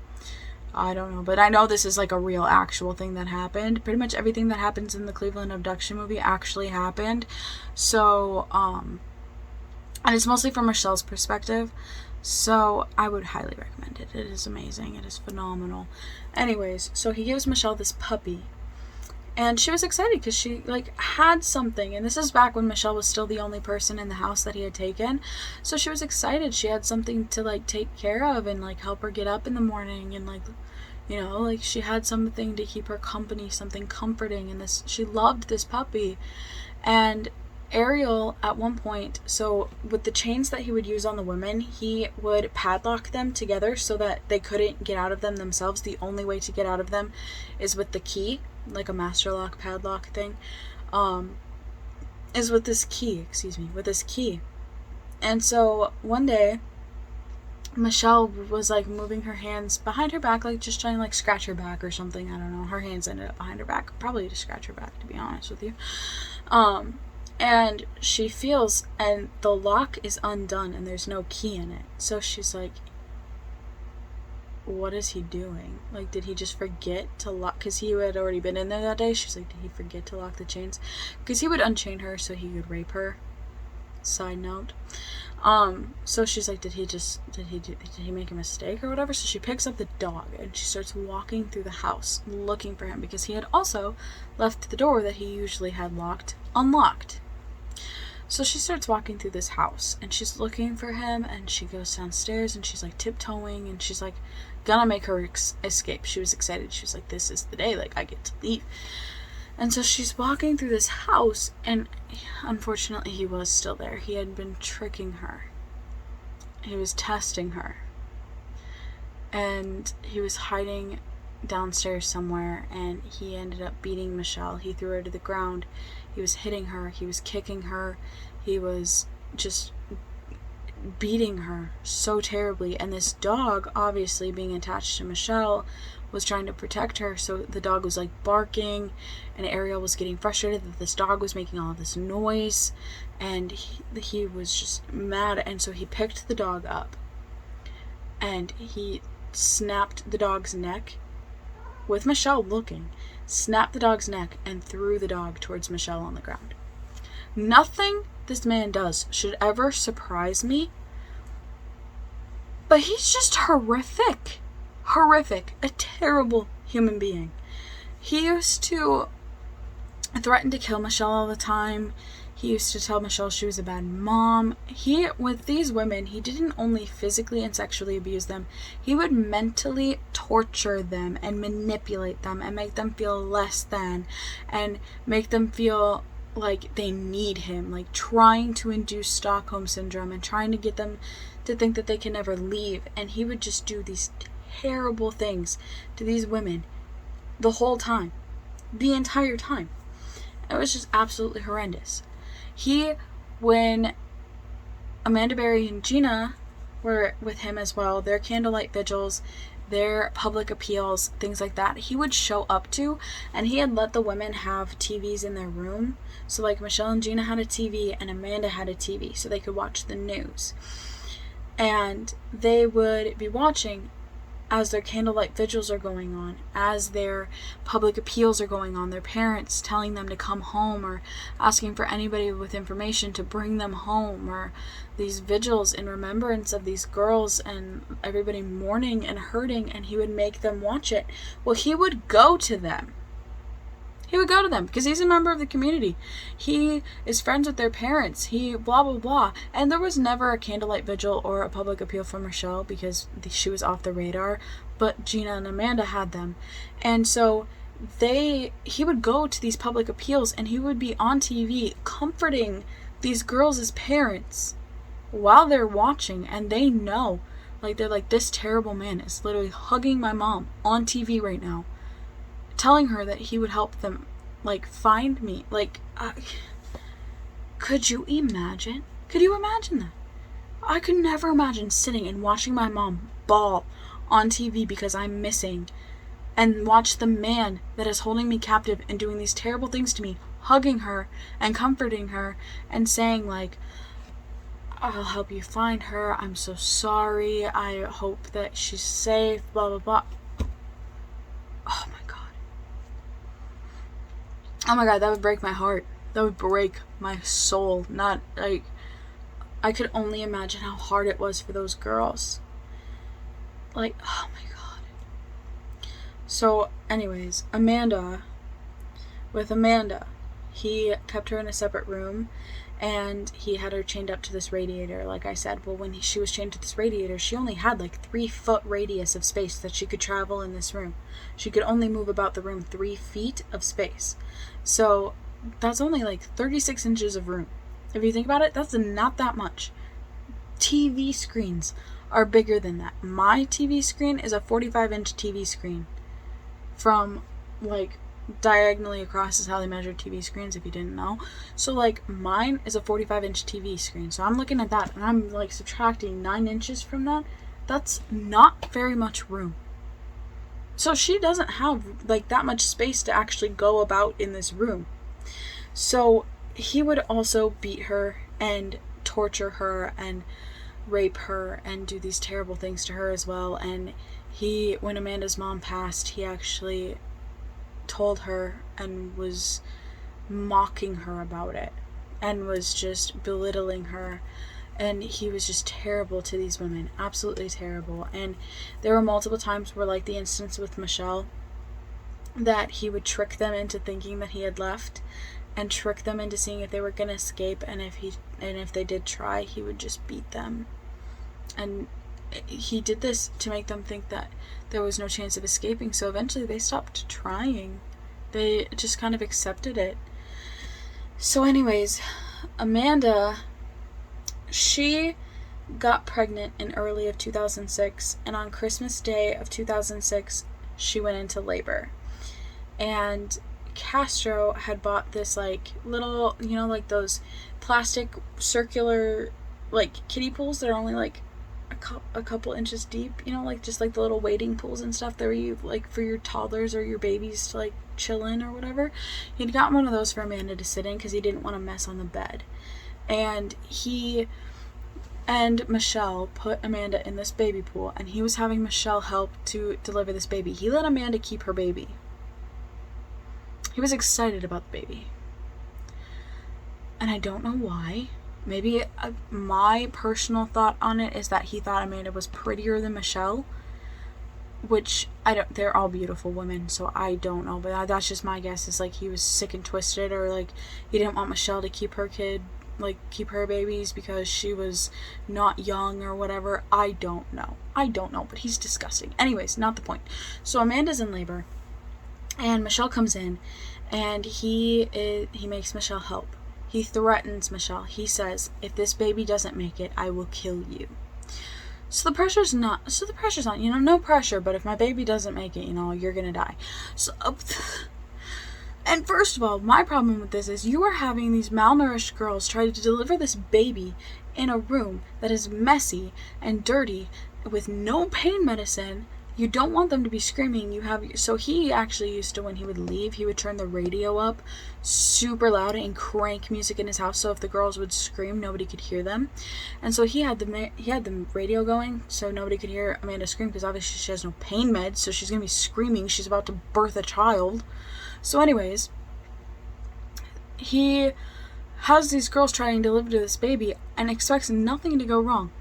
I don't know, but I know this is like a real actual thing that happened. Pretty much everything that happens in the Cleveland abduction movie actually happened. So, and it's mostly from Michelle's perspective. So I would highly recommend it. It is amazing. It is phenomenal. Anyways, so he gives Michelle this puppy. And she was excited because she, like, had something. And this is back when Michelle was still the only person in the house that he had taken. So she was excited. She had something to, like, take care of and, like, help her get up in the morning. And, like, you know, like, she had something to keep her company, something comforting. And this, she loved this puppy. And Ariel, at one point, so with the chains that he would use on the women, he would padlock them together so that they couldn't get out of them themselves. The only way to get out of them is with the key, like a master lock padlock thing, is with this key, with this key. And so one day, Michelle was, like, moving her hands behind her back, like, just trying to, like, scratch her back or something. I don't know. Her hands ended up behind her back, probably to scratch her back, to be honest with you. And she feels, and the lock is undone and there's no key in it. So she's like, what is he doing? Like, did he just forget to lock? Because he had already been in there that day. She's like, did he forget to lock the chains? Because he would unchain her so he could rape her. Side note. So she's like, did he make a mistake or whatever? So she picks up the dog and she starts walking through the house looking for him, because he had also left the door that he usually had locked unlocked. So she starts walking through this house and she's looking for him, and she goes downstairs and she's, like, tiptoeing, and she's, like, gonna make her escape. She was excited. She was like, this is the day, like, I get to leave. And so she's walking through this house, and unfortunately he was still there. He had been tricking her. He was testing her. And he was hiding downstairs somewhere, and he ended up beating Michelle. He threw her to the ground. He was hitting her. He was kicking her. He was just beating her so terribly. And this dog, obviously being attached to Michelle, was trying to protect her. So the dog was, like, barking, and Ariel was getting frustrated that this dog was making all of this noise, and he was just mad. And so he picked the dog up and he snapped the dog's neck, with Michelle looking, snapped the dog's neck and threw the dog towards Michelle on the ground. Nothing this man does should ever surprise me, but he's just horrific. A terrible human being. He used to threaten to kill Michelle all the time. He used to tell Michelle she was a bad mom. With these women, he didn't only physically and sexually abuse them, he would mentally torture them and manipulate them and make them feel less than, and make them feel like they need him, like trying to induce Stockholm Syndrome and trying to get them to think that they can never leave. And he would just do these terrible things to these women the whole time, the entire time. It was just absolutely horrendous. When Amanda Berry and Gina were with him as well, their candlelight vigils, their public appeals, things like that, he would show up to, and he had let the women have TVs in their room. So, like, Michelle and Gina had a TV and Amanda had a TV so they could watch the news. And they would be watching as their candlelight vigils are going on, as their public appeals are going on, their parents telling them to come home, or asking for anybody with information to bring them home, or these vigils in remembrance of these girls and everybody mourning and hurting, and he would make them watch it. Well, he would go to them. Because he's a member of the community. He is friends with their parents. He blah, blah, blah. And there was never a candlelight vigil or a public appeal for Michelle because she was off the radar. But Gina and Amanda had them. And so he would go to these public appeals, and he would be on TV comforting these girls as parents while they're watching. And they know, like, they're like, this terrible man is literally hugging my mom on TV right now, telling her that he would help them, like, find me. Like, could you imagine? Could you imagine that? I could never imagine sitting and watching my mom bawl on TV because I'm missing, and watch the man that is holding me captive and doing these terrible things to me, hugging her and comforting her and saying, like, I'll help you find her, I'm so sorry, I hope that she's safe, blah, blah, blah. Oh my god, that would break my heart. That would break my soul. Not like, I could only imagine how hard it was for those girls. Like, oh my god. So, anyways, with Amanda, he kept her in a separate room, and he had her chained up to this radiator, like I said. Well, when she was chained to this radiator, she only had like 3-foot radius of space that she could travel in this room. She could only move about the room 3 feet of space. So that's only like 36 inches of room. If you think about it, that's not that much. TV screens are bigger than that. My TV screen is a 45-inch TV screen. From, like, diagonally across is how they measure TV screens, if you didn't know. So, like, mine is a 45-inch TV screen. So I'm looking at that, and I'm, like, subtracting 9 inches from that. That's not very much room. So she doesn't have, like, that much space to actually go about in this room. So he would also beat her and torture her and rape her and do these terrible things to her as well. And when Amanda's mom passed, he actually told her and was mocking her about it and was just belittling her. And he was just terrible to these women. Absolutely terrible. And there were multiple times where, like the instance with Michelle, that he would trick them into thinking that he had left and trick them into seeing if they were going to escape. And if they did try, he would just beat them. And he did this to make them think that there was no chance of escaping. So eventually they stopped trying. They just kind of accepted it. So anyways, Amanda, she got pregnant in early of 2006, and on Christmas Day of 2006, she went into labor. And Castro had bought this, like, little, you know, like those plastic circular, like, kiddie pools that are only, like, a couple inches deep, you know, like, just like the little wading pools and stuff that you, like, for your toddlers or your babies to, like, chill in or whatever. He'd gotten one of those for Amanda to sit in because he didn't want to mess on the bed. And he and Michelle put Amanda in this baby pool, and he was having Michelle help to deliver this baby. He let Amanda keep her baby. He was excited about the baby. And I don't know why. Maybe my personal thought on it is that he thought Amanda was prettier than Michelle, which they're all beautiful women, so I don't know, but that's just my guess. Is like he was sick and twisted, or like he didn't want Michelle to keep her kid, like keep her babies because she was not young or whatever. I don't know, but he's disgusting. Anyways, not the point. So Amanda's in labor, and Michelle comes in, and he makes Michelle help. He threatens Michelle. He says, if this baby doesn't make it, I will kill you. So the pressure's on, you know, no pressure, but if my baby doesn't make it, you know, you're gonna die. So, and first of all, my problem with this is you are having these malnourished girls try to deliver this baby in a room that is messy and dirty with no pain medicine. You don't want them to be screaming. So he actually used to, when he would leave, he would turn the radio up super loud and crank music in his house, so if the girls would scream, nobody could hear them. And so he had the radio going so nobody could hear Amanda scream, because obviously she has no pain meds, so she's gonna be screaming. She's about to birth a child. So anyways, he has these girls trying to deliver to this baby and expects nothing to go wrong.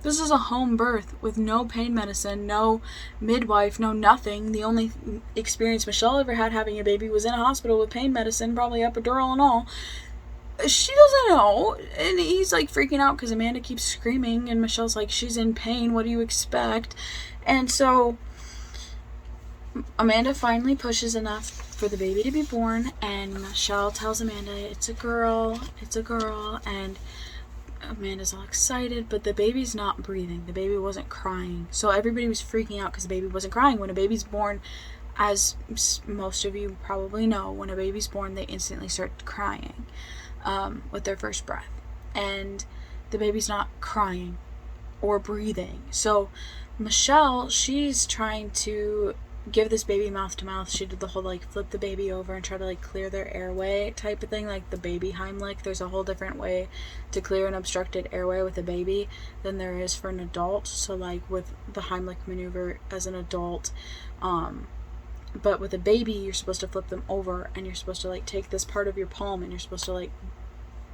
This is a home birth with no pain medicine, no midwife, no nothing. The only experience Michelle ever had having a baby was in a hospital with pain medicine, probably epidural and all. She doesn't know. And he's like freaking out because Amanda keeps screaming, and Michelle's like, she's in pain, what do you expect? And so Amanda finally pushes enough for the baby to be born, and Michelle tells Amanda it's a girl, and Amanda's all excited, but the baby's not breathing. The baby wasn't crying. So everybody was freaking out because the baby wasn't crying. When a baby's born, as most of you probably know, when a baby's born, they instantly start crying with their first breath. And the baby's not crying or breathing. So Michelle, she's trying to give this baby mouth to mouth. She did the whole like flip the baby over and try to like clear their airway type of thing, like the baby Heimlich. There's a whole different way to clear an obstructed airway with a baby than there is for an adult. So like with the Heimlich maneuver as an adult, But with a baby, you're supposed to flip them over, and you're supposed to like take this part of your palm, and you're supposed to like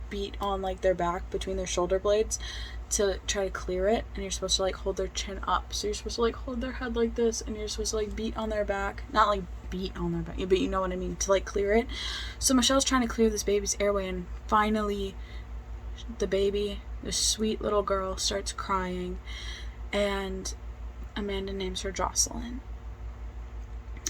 beat on like their back between their shoulder blades to try to clear it, and you're supposed to like hold their chin up. So you're supposed to like hold their head like this, and you're supposed to like beat on their back. Not like beat on their back, but you know what I mean, to like clear it. So Michelle's trying to clear this baby's airway, and finally the baby, this sweet little girl, starts crying, and Amanda names her Jocelyn.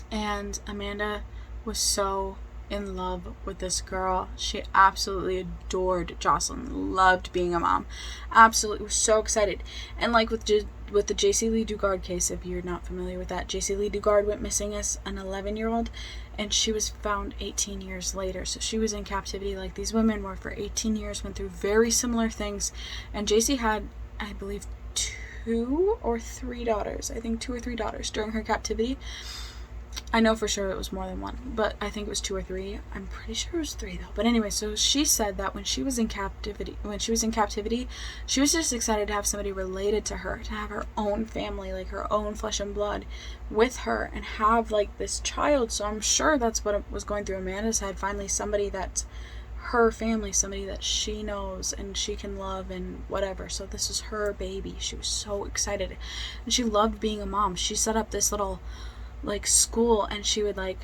And Amanda was so in love with this girl. She absolutely adored Jocelyn, loved being a mom, absolutely was so excited. And like with the J.C. Lee Dugard case, if you're not familiar with that, J.C. Lee Dugard went missing as an 11-year-old, and she was found 18 years later. So she was in captivity like these women were for 18 years, went through very similar things. And J.C. had, I believe, 2 or 3 daughters. I think 2 or 3 daughters during her captivity. I know for sure it was more than 1, but I think it was 2 or 3. I'm pretty sure it was 3 though. But anyway, so she said that when she was in captivity, she was just excited to have somebody related to her, to have her own family, like her own flesh and blood with her, and have like this child. So I'm sure that's what was going through Amanda's head. Finally, somebody that's her family, somebody that she knows and she can love and whatever. So this is her baby. She was so excited, and she loved being a mom. She set up this little like school, and she would like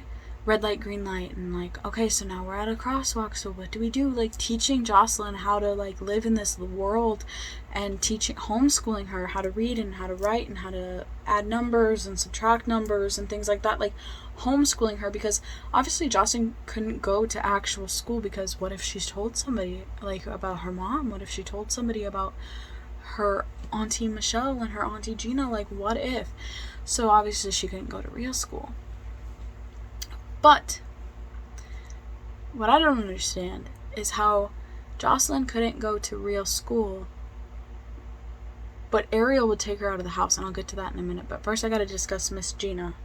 red light, green light, and like, okay, so now we're at a crosswalk, so what do we do? Like teaching Jocelyn how to like live in this world, and homeschooling her how to read and how to write and how to add numbers and subtract numbers and things like that, like homeschooling her, because obviously Jocelyn couldn't go to actual school, because what if she's told somebody like about her mom? What if she told somebody about her Auntie Michelle and her Auntie Gina? Like, what if? So obviously she couldn't go to real school. But what I don't understand is how Jocelyn couldn't go to real school, but Ariel would take her out of the house, and I'll get to that in a minute. But first I gotta discuss Miss Gina.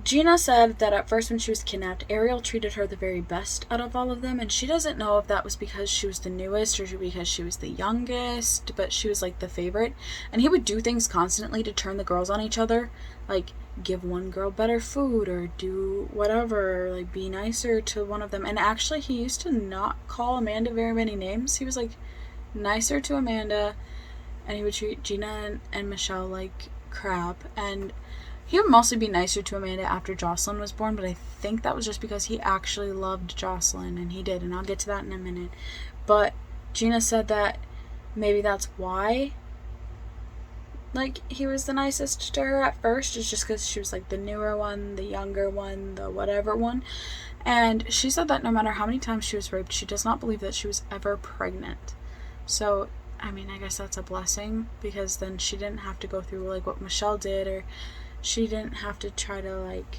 Gina said that at first when she was kidnapped, Ariel treated her the very best out of all of them, and she doesn't know if that was because she was the newest or because she was the youngest, but she was like the favorite. And he would do things constantly to turn the girls on each other, like give one girl better food or do whatever, like be nicer to one of them. And actually he used to not call Amanda very many names. He was like nicer to Amanda, and he would treat Gina and Michelle like crap. And he would mostly be nicer to Amanda after Jocelyn was born, but I think that was just because he actually loved Jocelyn, and he did, and I'll get to that in a minute. But Gina said that maybe that's why, like, he was the nicest to her at first, is just because she was, like, the newer one, the younger one, the whatever one. And she said that no matter how many times she was raped, she does not believe that she was ever pregnant. So, I mean, I guess that's a blessing, because then she didn't have to go through, like, what Michelle did, or she didn't have to try to like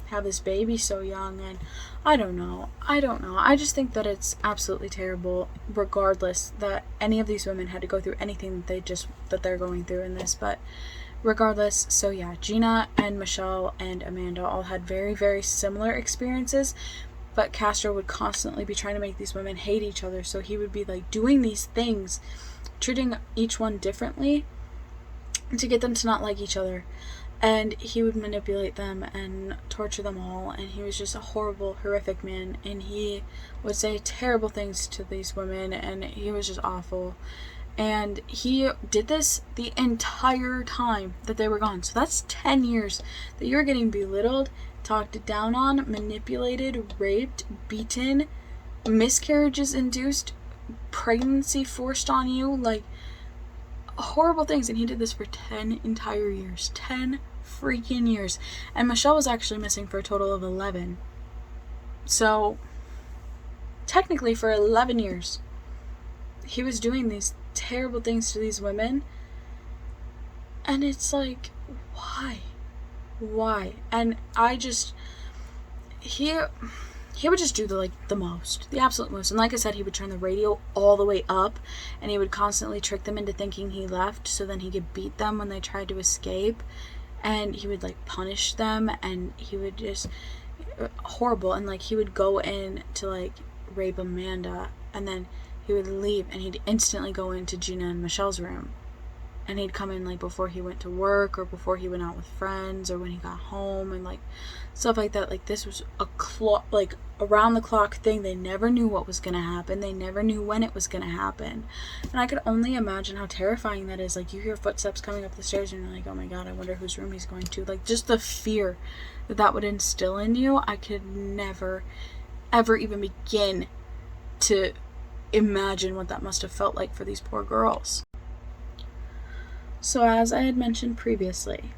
have this baby so young. And I don't know. I just think that it's absolutely terrible, regardless, that any of these women had to go through anything that they're going through in this. But regardless, so yeah, Gina and Michelle and Amanda all had very, very similar experiences, but Castro would constantly be trying to make these women hate each other. So he would be like doing these things, treating each one differently to get them to not like each other. And he would manipulate them and torture them all, and he was just a horrible, horrific man, and he would say terrible things to these women, and he was just awful. And he did this the entire time that they were gone. So that's 10 years that you're getting belittled, talked down on, manipulated, raped, beaten, miscarriages induced, pregnancy forced on you, like horrible things. And he did this for 10 entire years. 10 freaking years. And Michelle was actually missing for a total of 11. So technically for 11 years he was doing these terrible things to these women, and it's like, why? And he would just do the absolute most. And like I said, he would turn the radio all the way up, and he would constantly trick them into thinking he left, so then he could beat them when they tried to escape. And he would like punish them, and he would just horrible. And like he would go in to like rape Amanda, and then he would leave, and he'd instantly go into Gina and Michelle's room and he'd come in like before he went to work or before he went out with friends or when he got home and like stuff like that. Like this was a like around the clock thing. They never knew what was gonna happen. They never knew when it was gonna happen. And I could only imagine how terrifying that is. Like you hear footsteps coming up the stairs and you're like, oh my god, I wonder whose room he's going to. Like just the fear that would instill in you, I could never ever even begin to imagine what that must have felt like for these poor girls. So as I had mentioned previously,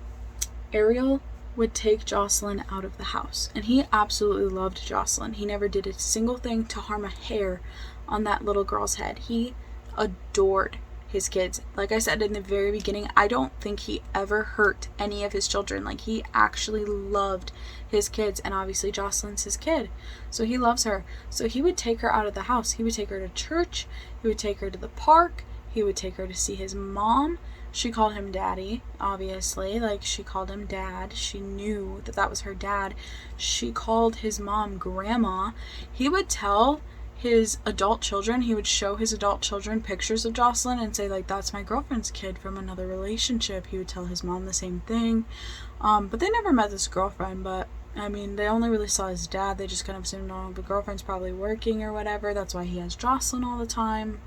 Ariel would take Jocelyn out of the house, and he absolutely loved Jocelyn. He never did a single thing to harm a hair on that little girl's head. He adored his kids. Like I said in the very beginning, I don't think he ever hurt any of his children. Like he actually loved his kids, and obviously Jocelyn's his kid, so he loves her. So he would take her out of the house. He would take her to church. He would take her to the park. He would take her to see his mom. She called him daddy, obviously. Like, she called him dad. She knew that that was her dad. She called his mom grandma. He would tell his adult children, he would show his adult children pictures of Jocelyn and say, like, that's my girlfriend's kid from another relationship. He would tell his mom the same thing. But they never met this girlfriend, but, I mean, they only really saw his dad. They just kind of assumed, oh, the girlfriend's probably working or whatever. That's why he has Jocelyn all the time.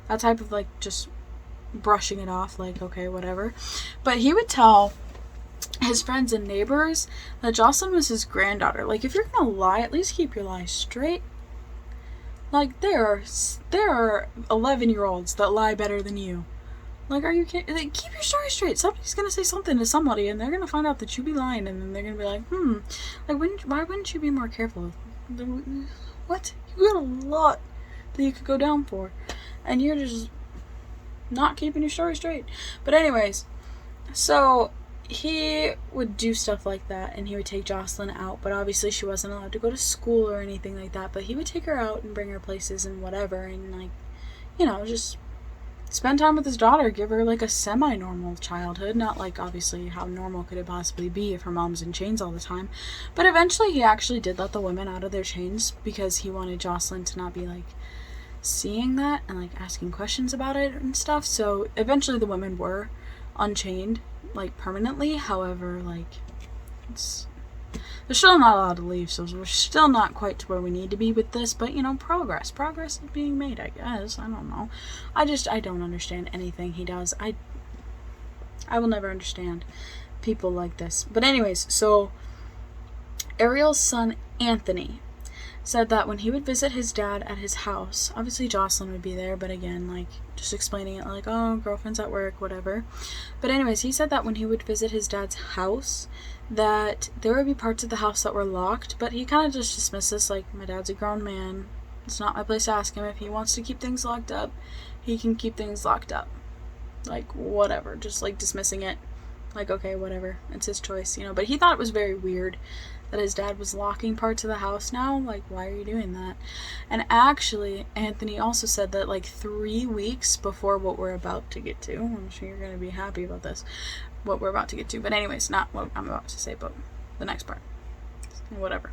That type of, like, just brushing it off, like, okay, whatever. But he would tell his friends and neighbors that Jocelyn was his granddaughter. Like, if you're gonna lie, at least keep your lies straight. Like, there are 11-year-olds that lie better than you. Like, are you kidding? Like, keep your story straight. Somebody's gonna say something to somebody, and they're gonna find out that you be lying, and then they're gonna be like, like, why wouldn't you be more careful? What? You got a lot that you could go down for, and you're just not keeping your story straight. But anyways, so he would do stuff like that, and he would take Jocelyn out, but obviously she wasn't allowed to go to school or anything like that, but he would take her out and bring her places and whatever, and like, you know, just spend time with his daughter, give her like a semi-normal childhood. Not like obviously how normal could it possibly be if her mom's in chains all the time, but eventually he actually did let the women out of their chains because he wanted Jocelyn to not be like seeing that and like asking questions about it and stuff. So eventually the women were unchained, like permanently. However, like they're still not allowed to leave, so we're still not quite to where we need to be with this, but you know, progress is being made, I guess. I don't know. I don't understand anything he does. I will never understand people like this. But anyways, so Ariel's son Anthony said that when he would visit his dad at his house, obviously Jocelyn would be there, but again, like, just explaining it like, oh, girlfriend's at work, whatever. But anyways, he said that when he would visit his dad's house, that there would be parts of the house that were locked, but he kind of just dismissed this, like, my dad's a grown man. It's not my place to ask him. If he wants to keep things locked up, he can keep things locked up. Like, whatever. Just, like, dismissing it. Like, okay, whatever. It's his choice, you know. But he thought it was very weird that his dad was locking parts of the house now. Like, why are you doing that? And actually, Anthony also said that, like, 3 weeks before what we're about to get to, I'm sure you're going to be happy about this, what we're about to get to. But anyways, not what I'm about to say, but the next part. Whatever.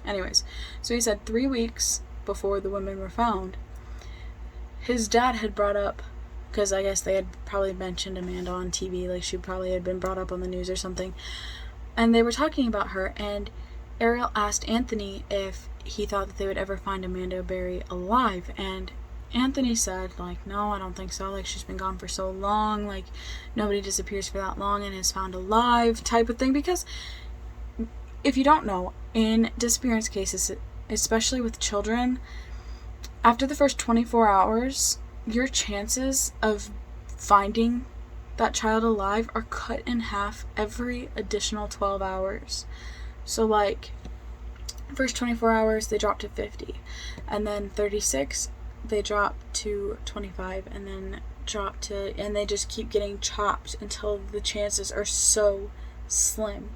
Anyways, so he said 3 weeks before the women were found, his dad had brought up, because I guess they had probably mentioned Amanda on TV, like she probably had been brought up on the news or something, and they were talking about her, and Ariel asked Anthony if he thought that they would ever find Amanda Berry alive, and Anthony said, like, no, I don't think so, like, she's been gone for so long, like, nobody disappears for that long and is found alive, type of thing, because if you don't know, in disappearance cases, especially with children, after the first 24 hours, your chances of finding that child alive are cut in half every additional 12 hours. So, like, first 24 hours, they drop to 50. And then 36, they drop to 25. And then drop to... And they just keep getting chopped until the chances are so slim.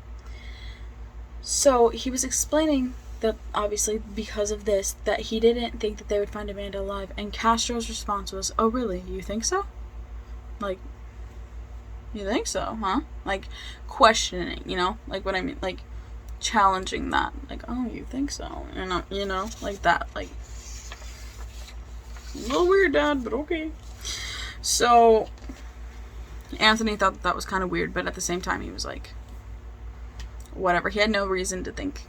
So, he was explaining that, obviously, because of this, that he didn't think that they would find Amanda alive. And Castro's response was, oh, really? You think so? Like, you think so, huh? Like, questioning, you know? Like, what I mean, like, challenging that. Like, oh, you think so? You know, like that. Like, a little weird, Dad, but okay. So, Anthony thought that was kind of weird, but at the same time he was like, whatever. He had no reason to think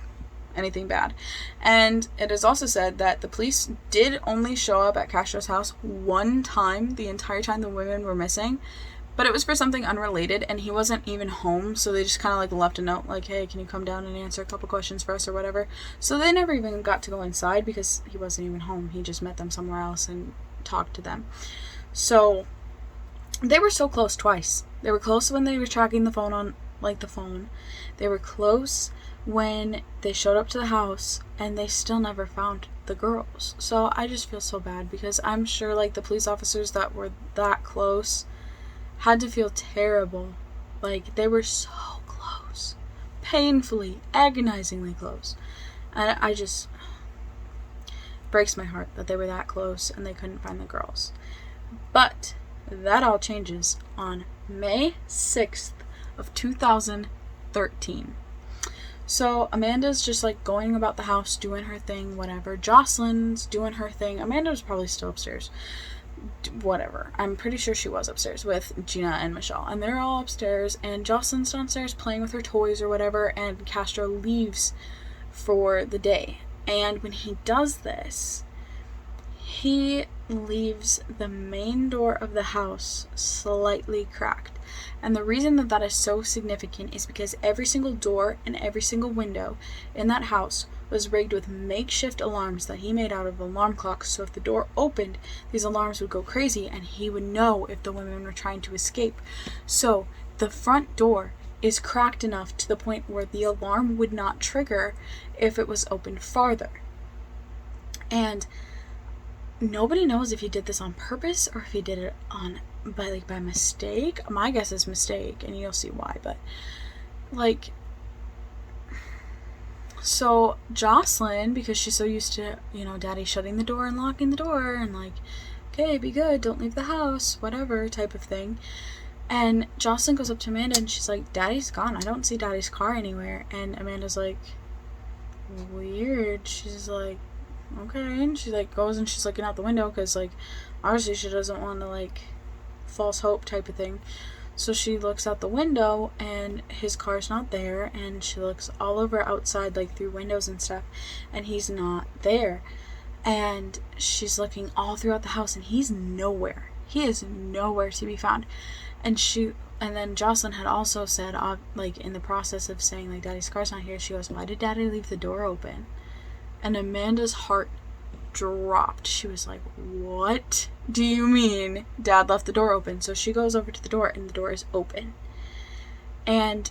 anything bad. And it is also said that the police did only show up at Castro's house one time the entire time the women were missing, but it was for something unrelated, and he wasn't even home, so they just kind of like left a note like, hey, can you come down and answer a couple questions for us or whatever. So they never even got to go inside because he wasn't even home. He just met them somewhere else and talked to them. So they were so close twice. They were close when they were tracking the phone on, like, the phone. They were close when they showed up to the house, and they still never found the girls. So I just feel so bad, because I'm sure, like, the police officers that were that close had to feel terrible. Like, they were so close. Painfully, agonizingly close. And I just... breaks my heart that they were that close and they couldn't find the girls. But that all changes on May 6th of 2013. So Amanda's just like going about the house, doing her thing, whatever. Jocelyn's doing her thing. Amanda was probably still upstairs. Whatever. I'm pretty sure she was upstairs with Gina and Michelle. And they're all upstairs, and Jocelyn's downstairs playing with her toys or whatever, and Castro leaves for the day. And when he does this, he leaves the main door of the house slightly cracked. And the reason that that is so significant is because every single door and every single window in that house was rigged with makeshift alarms that he made out of alarm clocks. So if the door opened, these alarms would go crazy, and he would know if the women were trying to escape. So the front door is cracked enough to the point where the alarm would not trigger if it was opened farther. And nobody knows if he did this on purpose or if he did it by mistake. My guess is mistake, and you'll see why. But like, so Jocelyn, because she's so used to, Daddy shutting the door and locking the door and like, okay, be good, don't leave the house, whatever type of thing. And Jocelyn goes up to Amanda and she's like, Daddy's gone. I don't see Daddy's car anywhere. And Amanda's like, weird. She's like, okay. And she like goes and she's looking out the window because like obviously she doesn't want to like false hope type of thing. So she looks out the window and his car's not there, and she looks all over outside like through windows and stuff, and he's not there. And she's looking all throughout the house and he's nowhere. He is nowhere to be found. And then Jocelyn had also said, like in the process of saying like Daddy's car's not here, she goes, why did Daddy leave the door open? And Amanda's heart dropped. She was like, what do you mean Dad left the door open? So she goes over to the door and the door is open. And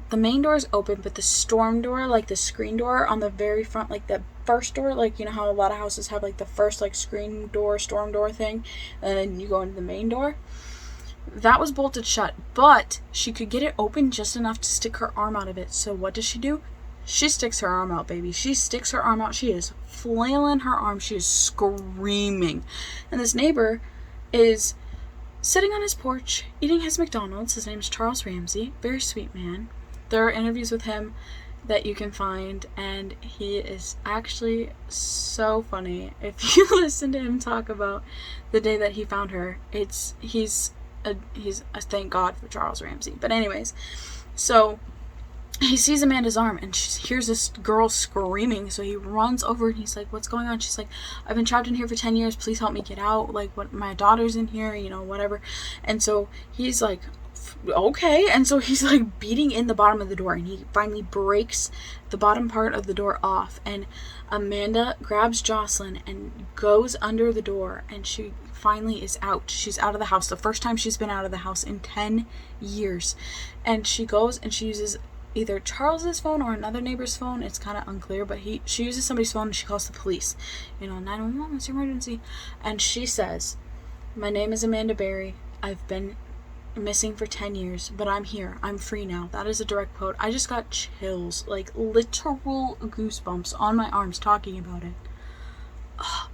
the main door is open, but the storm door, like the screen door on the very front, like the first door, like you know how a lot of houses have like the first like screen door, storm door thing, and then you go into the main door, that was bolted shut, but she could get it open just enough to stick her arm out of it. So what does she do? She sticks her arm out, baby. She sticks her arm out. She is flailing her arm. She is screaming. And this neighbor is sitting on his porch eating his McDonald's. His name is Charles Ramsey. Very sweet man. There are interviews with him that you can find, and he is actually so funny. If you listen to him talk about the day that he found her, he's thank God for Charles Ramsey. But anyways, so he sees Amanda's arm and she hears this girl screaming, so he runs over and he's like, what's going on? She's like, I've been trapped in here for 10 years, please help me get out, like, what, my daughter's in here, whatever. And so he's like, okay. And so he's like beating in the bottom of the door, and he finally breaks the bottom part of the door off, and Amanda grabs Jocelyn and goes under the door, and she finally is out. She's out of the house, the first time she's been out of the house in 10 years. And she goes and she uses either Charles's phone or another neighbor's phone, it's kind of unclear, but she uses somebody's phone and she calls the police, 911, it's an emergency. And she says, my name is Amanda Berry, I've been missing for 10 years, but I'm here, I'm free now. That is a direct quote. I just got chills, like literal goosebumps on my arms talking about it.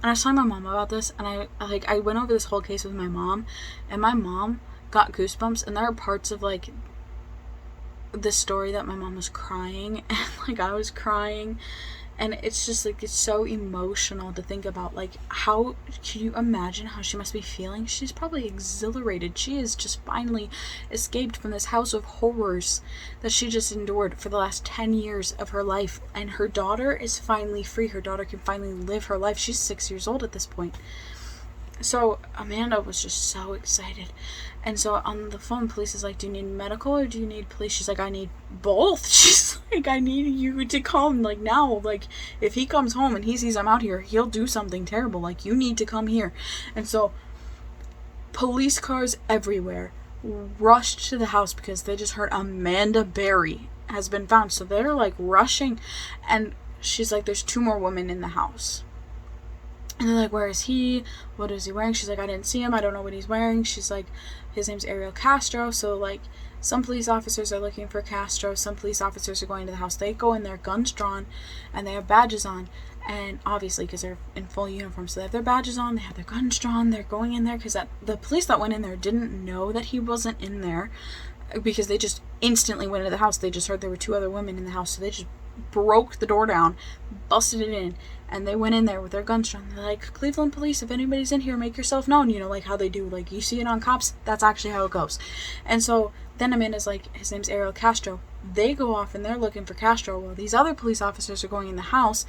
And I was telling my mom about this, and I went over this whole case with my mom, and my mom got goosebumps, and there are parts of like the story that my mom was crying, and like I was crying, And it's just like, it's so emotional to think about. Like, how can you imagine how she must be feeling? She's probably exhilarated. She has just finally escaped from this house of horrors that she just endured for the last 10 years of her life. And her daughter is finally free. Her daughter can finally live her life. She's 6 years old at this point. So Amanda was just so excited. And so on the phone, police is like, do you need medical or do you need police? She's like, I need both. She's like, I need you to come, like, now. Like, if he comes home and he sees I'm out here, he'll do something terrible. Like, you need to come here. And so police cars everywhere rushed to the house because they just heard Amanda Berry has been found. So they're like rushing, and she's like, there's 2 more women in the house. And they're like, where is he? What is he wearing? She's like, I didn't see him. I don't know what he's wearing. She's like, his name's Ariel Castro. So, like, some police officers are looking for Castro. Some police officers are going to the house. They go in there, guns drawn, and they have badges on. And obviously, because they're in full uniform, so they have their badges on, they have their guns drawn, they're going in there, because the police that went in there didn't know that he wasn't in there, because they just instantly went into the house. They just heard there were 2 other women in the house, so they just broke the door down, busted it in, and they went in there with their guns drawn. They're like, Cleveland police, if anybody's in here, make yourself known. You know, like how they do, like, you see it on cops, that's actually how it goes. And so then Amanda's like, his name's Ariel Castro. They go off and they're looking for Castro while these other police officers are going in the house,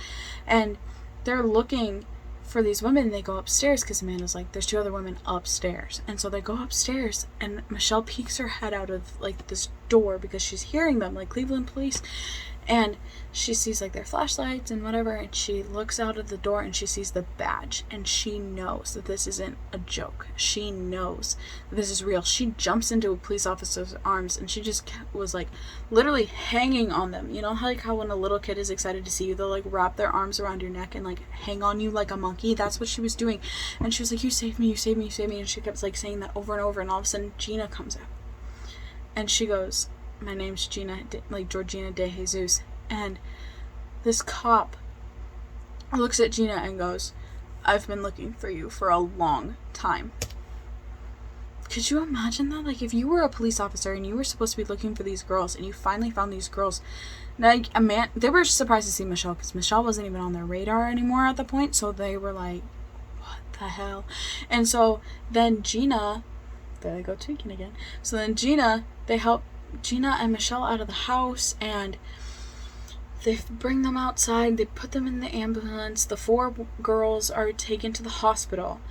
and they're looking for these women. They go upstairs because Amanda's like, there's 2 other women upstairs. And so they go upstairs, and Michelle peeks her head out of, like, this door because she's hearing them, like, Cleveland police. And she sees, like, their flashlights and whatever, and she looks out of the door and she sees the badge, and she knows that this isn't a joke. She knows that this is real. She jumps into a police officer's arms, and she just was, like, literally hanging on them. You know, like how when a little kid is excited to see you, they'll, like, wrap their arms around your neck and, like, hang on you like a monkey? That's what she was doing. And she was like, you saved me, you saved me, you saved me. And she kept, like, saying that over and over, and all of a sudden Gina comes out. And she goes, my name's Gina, like Georgina De Jesus. And this cop looks at Gina and goes, I've been looking for you for a long time. Could you imagine that? Like, if you were a police officer and you were supposed to be looking for these girls, and you finally found these girls, like, they were surprised to see Michelle, because Michelle wasn't even on their radar anymore at the point. So they were like, what the hell? And so then Gina, there they go tweaking again. So then Gina, they help Gina and Michelle out of the house, and they bring them outside. They put them in the ambulance. The 4 girls are taken to the hospital,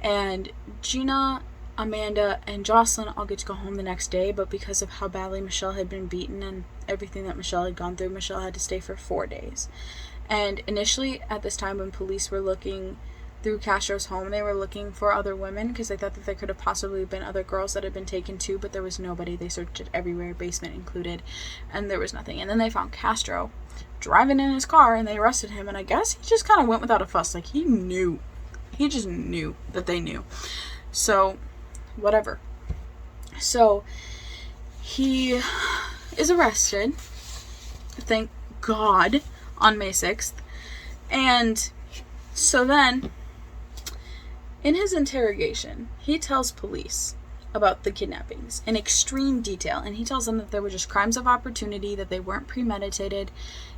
and Gina, Amanda, and Jocelyn all get to go home the next day. But because of how badly Michelle had been beaten and everything that Michelle had gone through, Michelle had to stay for 4 days. And initially, at this time, when police were looking through Castro's home, they were looking for other women because they thought that there could have possibly been other girls that had been taken too, but there was nobody. They searched it everywhere, basement included, and there was nothing. And then they found Castro driving in his car, and they arrested him, and I guess he just kind of went without a fuss. Like, he knew. He just knew that they knew. So, whatever. So, he is arrested, thank God, on May 6th. And so then, in his interrogation, he tells police about the kidnappings in extreme detail, and he tells them that they were just crimes of opportunity, that they weren't premeditated.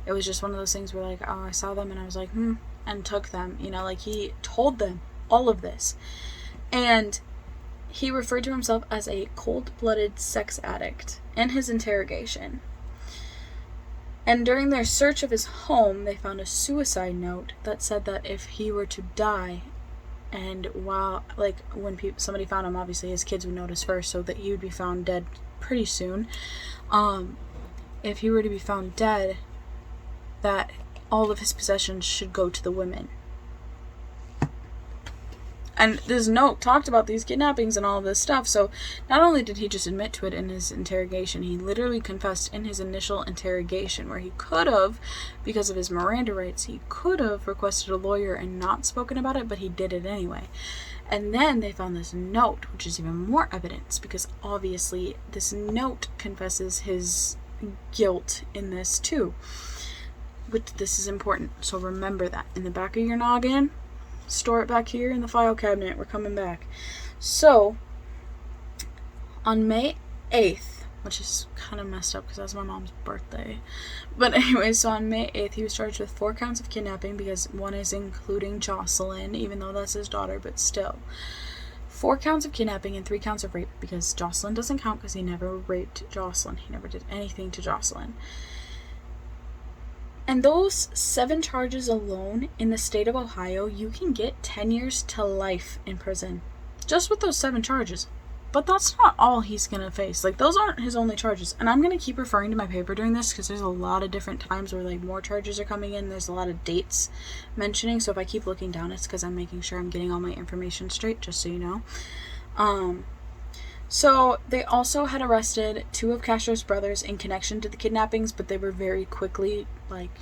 It was just one of those things where, like, oh, I saw them and I was like, and took them, you know, like, he told them all of this. And he referred to himself as a cold-blooded sex addict in his interrogation. And during their search of his home, they found a suicide note that said that if he were to die, and while, like, when somebody found him, obviously his kids would notice first, so that he would be found dead pretty soon. If he were to be found dead, that all of his possessions should go to the women. And this note talked about these kidnappings and all of this stuff. So not only did he just admit to it in his interrogation, he literally confessed in his initial interrogation, where he could have, because of his Miranda rights, he could have requested a lawyer and not spoken about it, but he did it anyway. And then they found this note, which is even more evidence, because obviously this note confesses his guilt in this too. But this is important, so remember that in the back of your noggin. Store it back here in the file cabinet. We're coming back. So, on May 8th, which is kind of messed up because that's my mom's birthday. But anyway, so on May 8th, he was charged with 4 counts of kidnapping, because one is including Jocelyn, even though that's his daughter, but still. 4 counts of kidnapping and 3 counts of rape, because Jocelyn doesn't count because he never raped Jocelyn. He never did anything to Jocelyn. And those 7 charges alone in the state of Ohio, you can get 10 years to life in prison. Just with those 7 charges. But that's not all he's going to face. Like, those aren't his only charges. And I'm going to keep referring to my paper during this, because there's a lot of different times where, like, more charges are coming in. There's a lot of dates mentioning. So if I keep looking down, it's because I'm making sure I'm getting all my information straight, just so you know. So they also had arrested 2 of Castro's brothers in connection to the kidnappings, but they were very quickly, like,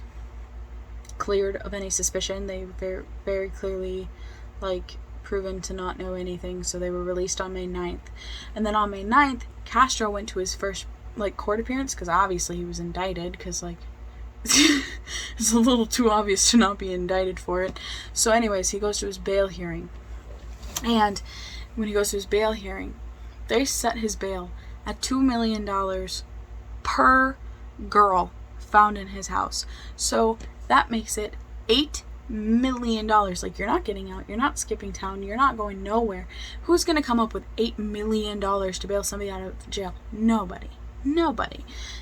cleared of any suspicion. They were very, very clearly, like, proven to not know anything, so they were released on May 9th. And then on May 9th, Castro went to his first, like, court appearance, because obviously he was indicted, because, like, it's a little too obvious to not be indicted for it. So anyways, he goes to his bail hearing. And when he goes to his bail hearing, they set his bail at $2 million per girl found in his house. So that makes it $8 million. Like, you're not getting out, you're not skipping town, you're not going nowhere. Who's going to come up with $8 million to bail somebody out of jail? Nobody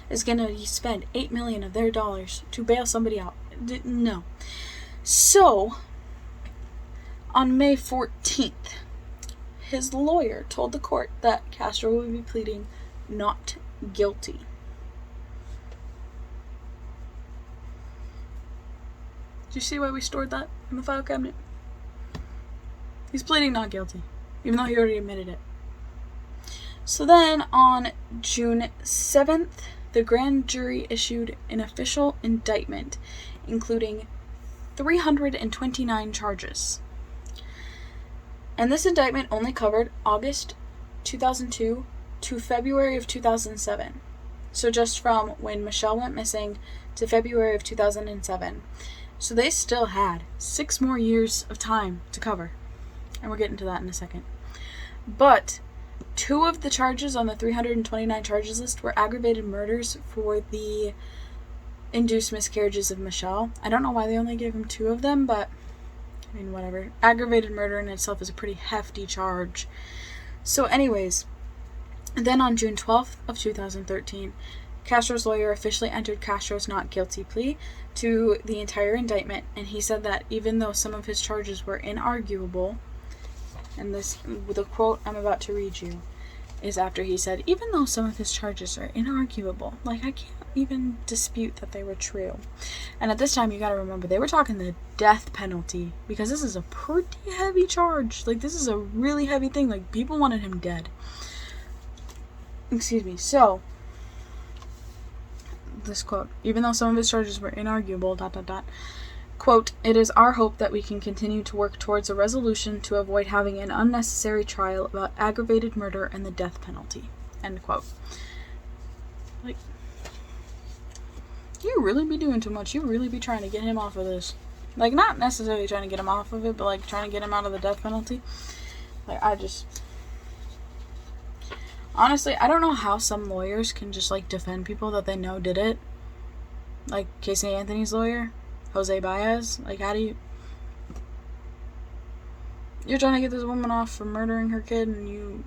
is going to spend $8 million of their dollars to bail somebody out. No. So on May 14th, his lawyer told the court that Castro would be pleading not guilty. Do you see why we stored that in the file cabinet? He's pleading not guilty, even though he already admitted it. So then, on June 7th, the grand jury issued an official indictment, including 329 charges. And this indictment only covered August 2002 to February of 2007. So just from when Michelle went missing to February of 2007. So they still had 6 more years of time to cover. And we're getting to that in a second. But 2 of the charges on the 329 charges list were aggravated murders for the induced miscarriages of Michelle. I don't know why they only gave him 2 of them, but I mean, whatever. Aggravated murder in itself is a pretty hefty charge. So anyways, then on June 12th of 2013, Castro's lawyer officially entered Castro's not guilty plea to the entire indictment, and he said that even though some of his charges were inarguable, and this, the quote I'm about to read you, is after he said, even though some of his charges are inarguable, like, I can't even dispute that they were true. And at this time, you gotta remember, they were talking the death penalty, because this is a pretty heavy charge. Like, this is a really heavy thing. Like, people wanted him dead. Excuse me. So, this quote, even though some of his charges were inarguable, ... Quote, it is our hope that we can continue to work towards a resolution to avoid having an unnecessary trial about aggravated murder and the death penalty. End quote. Like, you really be doing too much. You really be trying to get him off of this. Like, not necessarily trying to get him off of it, but, like, trying to get him out of the death penalty. Like, honestly, I don't know how some lawyers can just, like, defend people that they know did it. Like, Casey Anthony's lawyer. Jose Baez, like, how do you... You're trying to get this woman off for murdering her kid, and you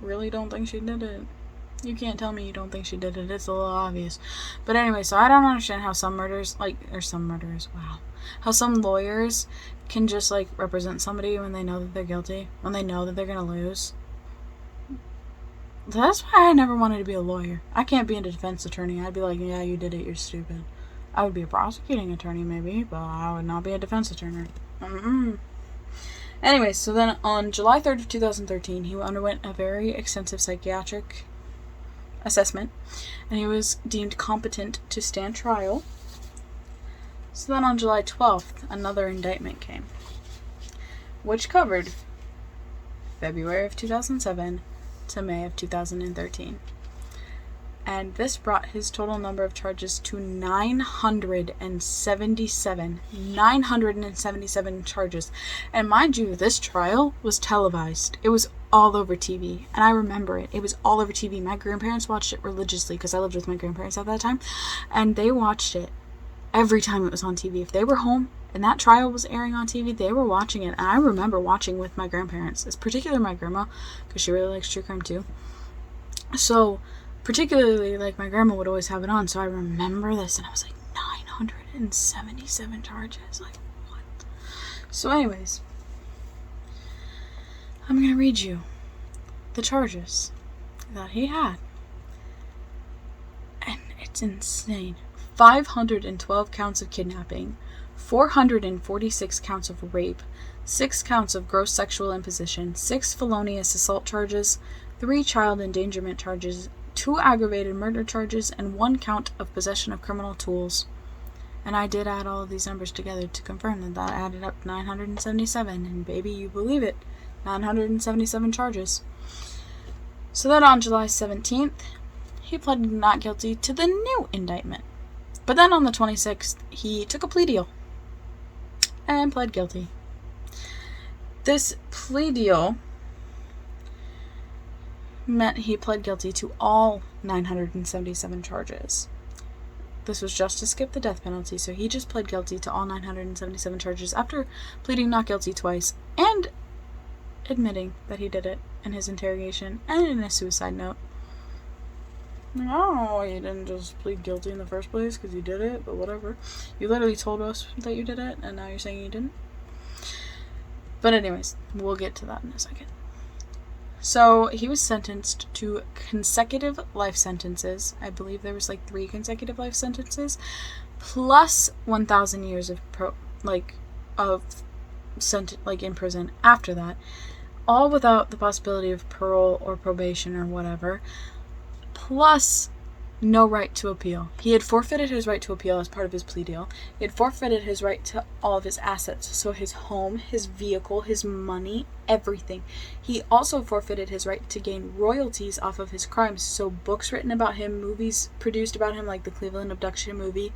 really don't think she did it. You can't tell me you don't think she did it. It's a little obvious. But anyway, so I don't understand how some murderers, how some lawyers can just, like, represent somebody when they know that they're guilty, when they know that they're gonna lose. That's why I never wanted to be a lawyer. I can't be a defense attorney. I'd be like, yeah, you did it, you're stupid. I would be a prosecuting attorney, maybe, but I would not be a defense attorney. Anyway, so then on July 3rd of 2013, he underwent a very extensive psychiatric assessment, and he was deemed competent to stand trial. So then on July 12th, another indictment came, which covered February of 2007 to May of 2013. And this brought his total number of charges to 977. 977 charges. And mind you, this trial was televised. It was all over TV, and I remember it. It was all over TV. My grandparents watched it religiously because I lived with my grandparents at that time, and they watched it every time it was on TV. If they were home and that trial was airing on TV, they were watching it. And I remember watching with my grandparents, particularly my grandma, because she really likes true crime too. So, particularly, like, my grandma would always have it on, so I remember this, and I was like, 977 charges? Like, what? So anyways, I'm going to read you the charges that he had. And it's insane. 512 counts of kidnapping, 446 counts of rape, 6 counts of gross sexual imposition, 6 felonious assault charges, 3 child endangerment charges, 2 aggravated murder charges, and 1 count of possession of criminal tools. And I did add all of these numbers together to confirm that added up 977, and baby, you believe it, 977 charges. So then on July 17th, he pled not guilty to the new indictment. But then on the 26th, he took a plea deal and pled guilty. This plea deal meant he pled guilty to all 977 charges. This was just to skip the death penalty, so he just pled guilty to all 977 charges after pleading not guilty twice and admitting that he did it in his interrogation and in his suicide note. I don't know why you didn't just plead guilty in the first place, because you did it, but whatever. You literally told us that you did it, and now you're saying you didn't. But anyways, we'll get to that in a second. So he was sentenced to consecutive life sentences. I believe there was like 3 consecutive life sentences, plus 1,000 years of in prison after that, all without the possibility of parole or probation or whatever, plus no right to appeal. He had forfeited his right to appeal as part of his plea deal. He had forfeited his right to all of his assets, so his home, his vehicle, his money, everything. He also forfeited his right to gain royalties off of his crimes, so books written about him, movies produced about him, like the Cleveland abduction movie,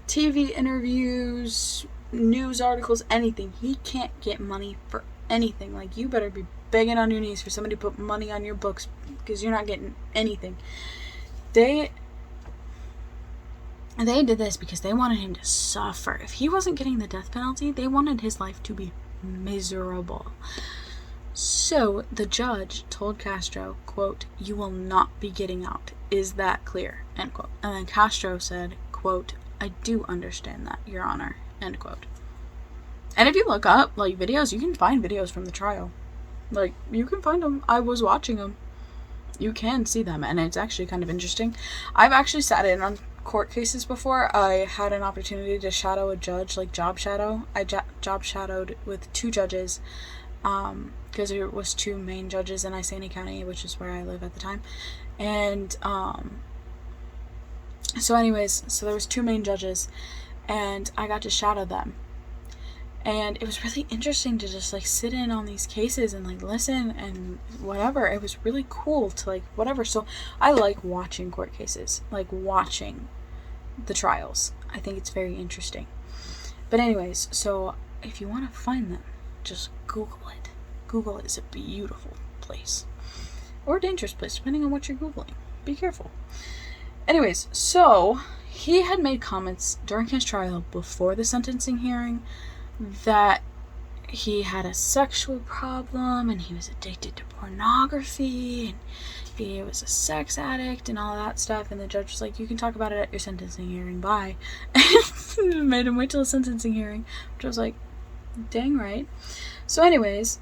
TV interviews, news articles, anything. He can't get money for anything. Like, you better be begging on your knees for somebody to put money on your books, because you're not getting anything. They did this because they wanted him to suffer. If he wasn't getting the death penalty, they wanted his life to be miserable. So the judge told Castro, quote, "You will not be getting out. Is that clear?" End quote. And then Castro said, quote, "I do understand that, Your Honor." End quote. And if you look up, like, videos, you can find videos from the trial. Like, you can find them. I was watching them. You can see them, and it's actually kind of interesting. I've actually sat in on court cases before. I had an opportunity to shadow a judge, like job shadow. I job shadowed with 2 judges, because there was 2 main judges in Iceni County, which is where I live at the time. And so there was 2 main judges, and I got to shadow them. And it was really interesting to just, like, sit in on these cases and, like, listen and whatever. It was really cool to, like, whatever. So I like watching court cases, like watching the trials. I think it's very interesting. But anyways, so if you want to find them, just Google it. Google is a beautiful place. Or a dangerous place, depending on what you're Googling. Be careful. Anyways, so he had made comments during his trial before the sentencing hearing that he had a sexual problem and he was addicted to pornography and he was a sex addict and all that stuff, and the judge was like, "You can talk about it at your sentencing hearing, bye." And made him wait till the sentencing hearing, which I was like, dang right. So anyways,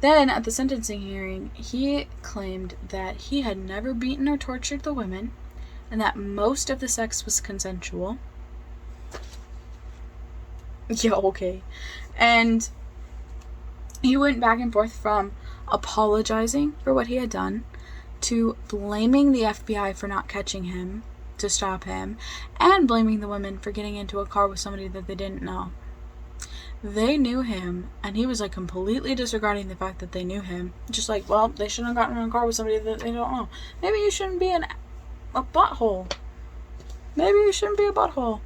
then at the sentencing hearing, he claimed that he had never beaten or tortured the women and that most of the sex was consensual. Yeah, okay. And he went back and forth from apologizing for what he had done to blaming the FBI for not catching him to stop him and blaming the women for getting into a car with somebody that they didn't know. They knew him, and he was, like, completely disregarding the fact that they knew him. Just like, well, they shouldn't have gotten in a car with somebody that they don't know. Maybe you shouldn't be a butthole. Maybe you shouldn't be a butthole.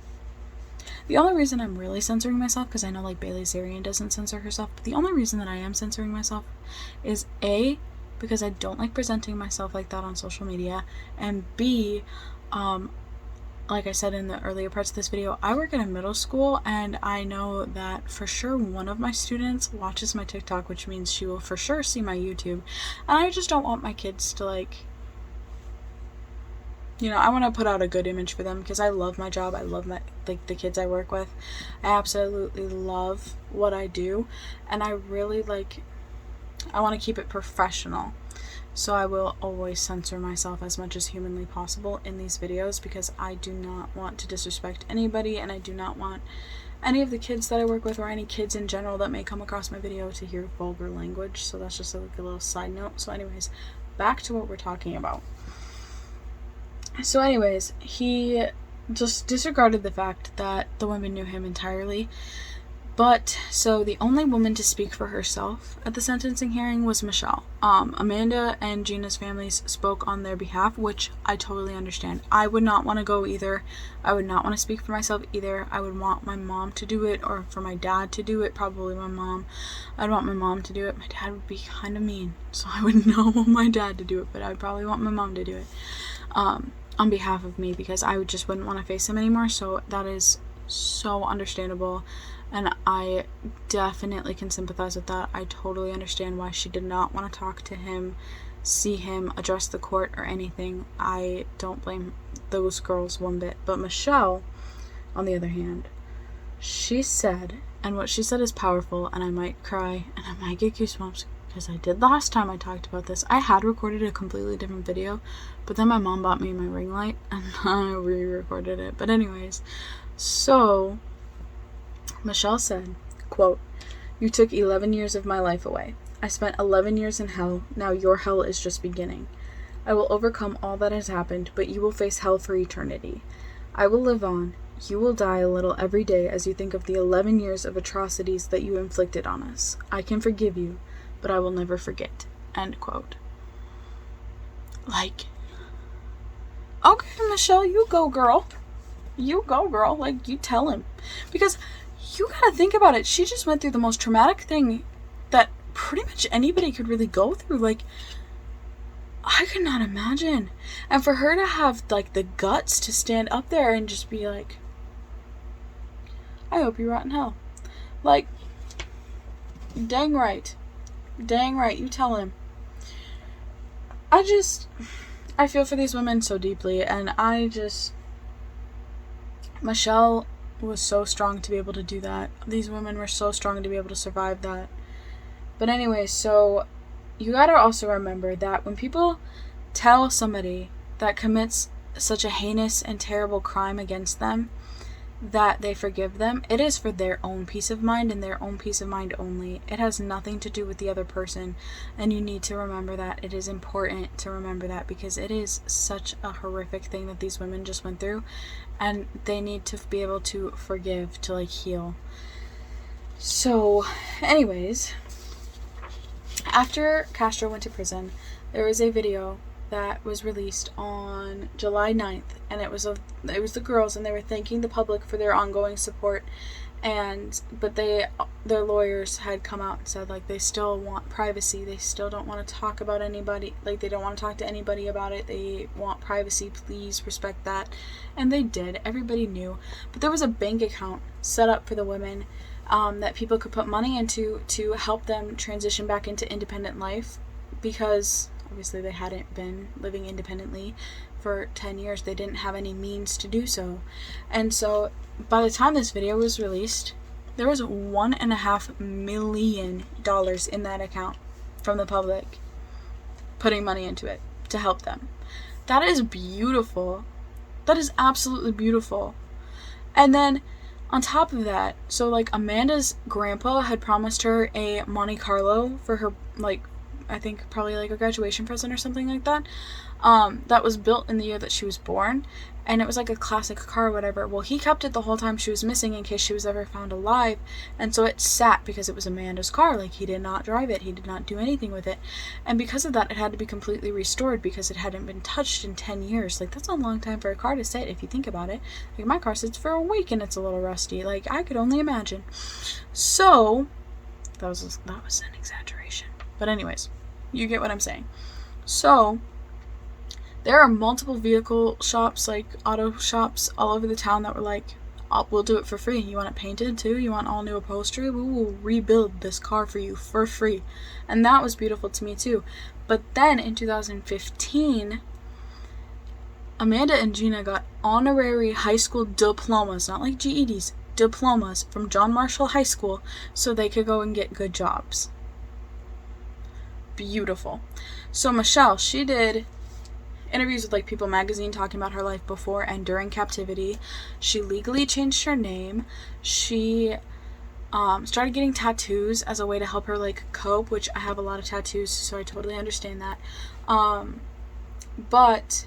The only reason I'm really censoring myself, because I know like Bailey Sarian doesn't censor herself, but the only reason that I am censoring myself is A, because I don't like presenting myself like that on social media, and B, like I said in the earlier parts of this video, I work at a middle school, and I know that for sure one of my students watches my TikTok, which means she will for sure see my YouTube, and I just don't want my kids to like, you know, I want to put out a good image for them, because I love my job. I love my, like, the kids I work with. I absolutely love what I do, and I really like, I want to keep it professional. So I will always censor myself as much as humanly possible in these videos, because I do not want to disrespect anybody, and I do not want any of the kids that I work with, or any kids in general that may come across my video, to hear vulgar language. So that's just like a little side note. So anyways, back to what we're talking about. So anyways, he just disregarded the fact that the women knew him entirely. But, so the only woman to speak for herself at the sentencing hearing was Michelle. Amanda and Gina's families spoke on their behalf, which I totally understand. I would not want to go either. I would not want to speak for myself either. I would want my mom to do it, or for my dad to do it, probably my mom. I'd want my mom to do it. My dad would be kind of mean, so I would not want my dad to do it, but I'd probably want my mom to do it. On behalf of me, because I just wouldn't want to face him anymore. So that is so understandable, and I definitely can sympathize with that. I totally understand why she did not want to talk to him, see him, address the court, or anything. I don't blame those girls one bit. But Michelle, on the other hand, she said, and what she said is powerful, and I might cry and I might get goosebumps, because I did last time I talked about this. I had recorded a completely different video, but then my mom bought me my ring light, and I re-recorded it. But anyways, so Michelle said, quote, "You took 11 years of my life away. I spent 11 years in hell. Now your hell is just beginning. I will overcome all that has happened, but you will face hell for eternity. I will live on. You will die a little every day as you think of the 11 years of atrocities that you inflicted on us. I can forgive you, but I will never forget." End quote. Like, okay, Michelle, you go, girl. You go, girl. Like, you tell him. Because you gotta think about it. She just went through the most traumatic thing that pretty much anybody could really go through. Like, I could not imagine. And for her to have, like, the guts to stand up there and just be like, I hope you rot in hell. Like, dang right. Dang right, you tell him. I feel for these women so deeply, and Michelle was so strong to be able to do that. These women were so strong to be able to survive that. But anyway, so you gotta also remember that when people tell somebody that commits such a heinous and terrible crime against them that they forgive them, it is for their own peace of mind, and their own peace of mind only. It has nothing to do with the other person, and you need to remember that. It is important to remember that, because it is such a horrific thing that these women just went through, and they need to be able to forgive, to like heal. So anyways, after Castro went to prison, there was a video that was released on July 9th, and it was the girls, and they were thanking the public for their ongoing support, but their lawyers had come out and said, like, they still want privacy. They still don't want to talk about anybody, like, they don't want to talk to anybody about it. They want privacy. Please respect that. And they did. Everybody knew. But there was a bank account set up for the women that people could put money into to help them transition back into independent life, because obviously they hadn't been living independently for 10 years. They didn't have any means to do so. And so by the time this video was released, there was $1.5 million in that account from the public putting money into it to help them. That is beautiful. That is absolutely beautiful. And then on top of that, so like Amanda's grandpa had promised her a Monte Carlo for her, like, I think probably like a graduation present or something like that, that was built in the year that she was born, and it was like a classic car or whatever. Well, he kept it the whole time she was missing in case she was ever found alive, and so it sat because it was Amanda's car. Like, he did not drive it, he did not do anything with it, and because of that, it had to be completely restored because it hadn't been touched in 10 years. Like, that's a long time for a car to sit if you think about it. Like, my car sits for a week and it's a little rusty. Like, I could only imagine. So that was an exaggeration, but anyways, you get what I'm saying. So there are multiple vehicle shops, like auto shops, all over the town that were like, we'll do it for free. You want it painted too? You want all new upholstery? We will rebuild this car for you for free. And that was beautiful to me too. But then in 2015, Amanda and Gina got honorary high school diplomas, not like GEDs, diplomas from John Marshall High School, so they could go and get good jobs. Beautiful. So Michelle, she did interviews with like People magazine talking about her life before and during captivity. She legally changed her name. She started getting tattoos as a way to help her like cope, which I have a lot of tattoos, so I totally understand that. But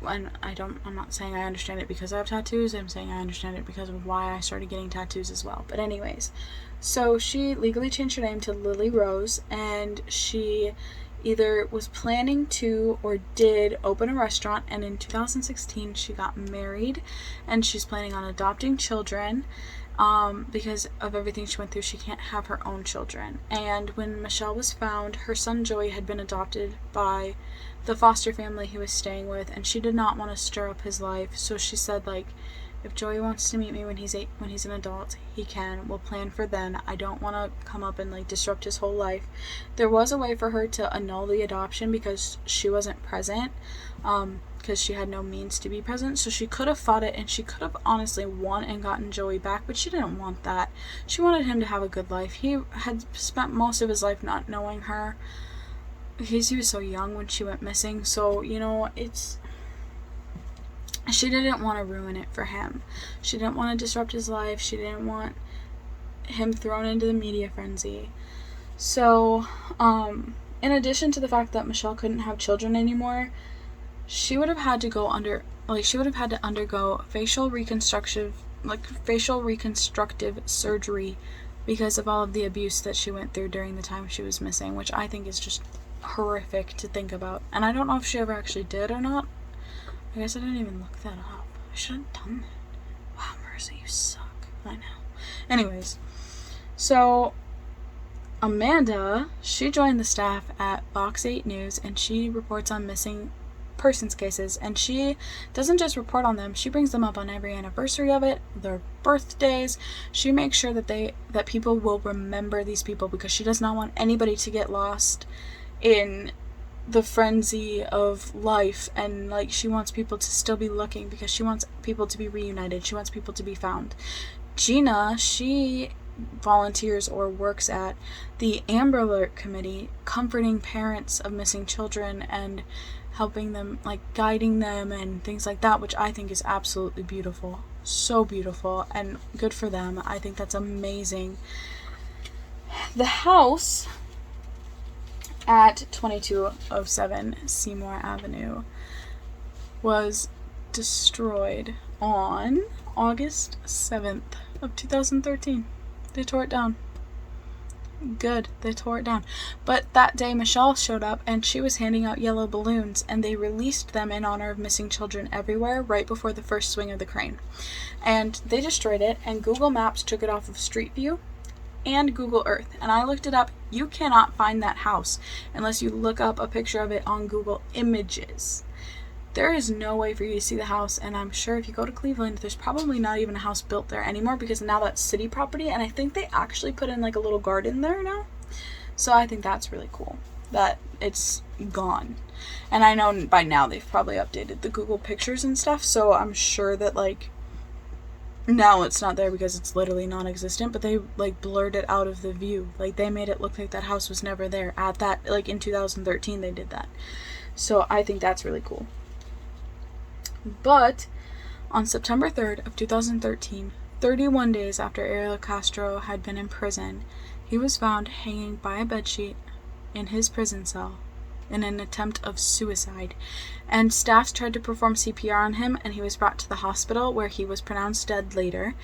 I'm not saying I understand it because I have tattoos. I'm saying I understand it because of why I started getting tattoos as well. But anyways, so she legally changed her name to Lily Rose, and she either was planning to or did open a restaurant, and in 2016 she got married, and she's planning on adopting children. Because of everything she went through, she can't have her own children. And when Michelle was found, her son Joey had been adopted by the foster family he was staying with, and she did not want to stir up his life, so she said, like, if Joey wants to meet me when he's an adult, he can. We'll plan for then. I don't want to come up and like disrupt his whole life. There was a way for her to annul the adoption because she wasn't present, because she had no means to be present. So she could have fought it, and she could have honestly won and gotten Joey back, but she didn't want that. She wanted him to have a good life. He had spent most of his life not knowing her because he was so young when she went missing. So, you know, she didn't want to ruin it for him. She didn't want to disrupt his life. She didn't want him thrown into the media frenzy. So, in addition to the fact that Michelle couldn't have children anymore, she would have had to undergo facial reconstructive surgery because of all of the abuse that she went through during the time she was missing, which I think is just horrific to think about. And I don't know if she ever actually did or not. I guess I didn't even look that up. I should have done that. Wow, Marissa, you suck. I know. Anyways, so Amanda, she joined the staff at Fox 8 News, and she reports on missing persons cases, and she doesn't just report on them, she brings them up on every anniversary of it, their birthdays. She makes sure that people will remember these people, because she does not want anybody to get lost in the frenzy of life, and like she wants people to still be looking because she wants people to be reunited. She wants people to be found. Gina, she volunteers or works at the Amber Alert Committee, comforting parents of missing children and helping them, like guiding them and things like that, which I think is absolutely beautiful. So beautiful, and good for them. I think that's amazing. The house at 2207 Seymour Avenue was destroyed on August 7th of 2013. They tore it down. Good, they tore it down. But that day Michelle showed up, and she was handing out yellow balloons, and they released them in honor of missing children everywhere right before the first swing of the crane. And they destroyed it, and Google Maps took it off of Street View and Google Earth, and I looked it up. You cannot find that house unless you look up a picture of it on Google Images. There is no way for you to see the house, and I'm sure if you go to Cleveland, there's probably not even a house built there anymore, because now that's city property, and I think they actually put in like a little garden there now. So I think that's really cool that it's gone. And I know by now they've probably updated the Google pictures and stuff, so I'm sure that like now it's not there because it's literally non-existent, but they like blurred it out of the view. Like they made it look like that house was never there at that, like in 2013 they did that. So I think that's really cool. But on September 3rd of 2013, 31 days after Ariel Castro had been in prison, he was found hanging by a bedsheet in his prison cell in an attempt of suicide, and staff tried to perform CPR on him, and he was brought to the hospital where he was pronounced dead later.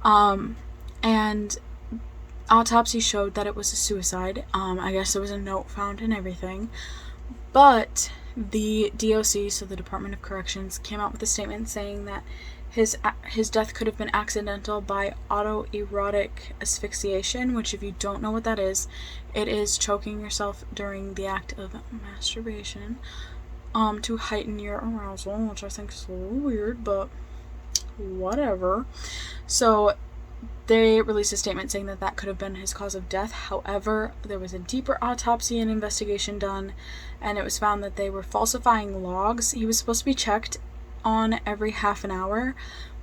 And autopsy showed that it was a suicide. I guess there was a note found and everything, but the DOC, so the Department of Corrections, came out with a statement saying that his death could have been accidental by autoerotic asphyxiation, which, if you don't know what that is, it is choking yourself during the act of masturbation to heighten your arousal, which I think is a little weird, but whatever. So they released a statement saying that that could have been his cause of death. However, there was a deeper autopsy and investigation done, and it was found that they were falsifying logs. He was supposed to be checked on every half an hour,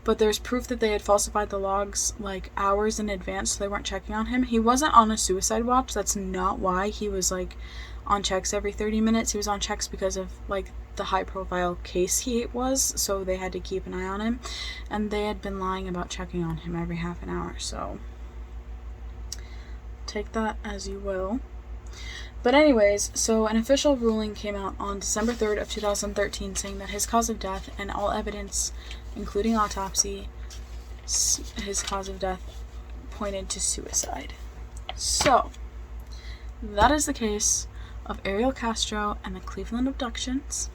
but there's proof that they had falsified the logs like hours in advance, so they weren't checking on him. He wasn't on a suicide watch. That's not why he was like on checks every 30 minutes. He was on checks because of like the high profile case he was, so they had to keep an eye on him, and they had been lying about checking on him every half an hour, so take that as you will. But anyways, so an official ruling came out on December 3rd of 2013 saying that his cause of death and all evidence, including autopsy, his cause of death pointed to suicide. So, that is the case of Ariel Castro and the Cleveland abductions.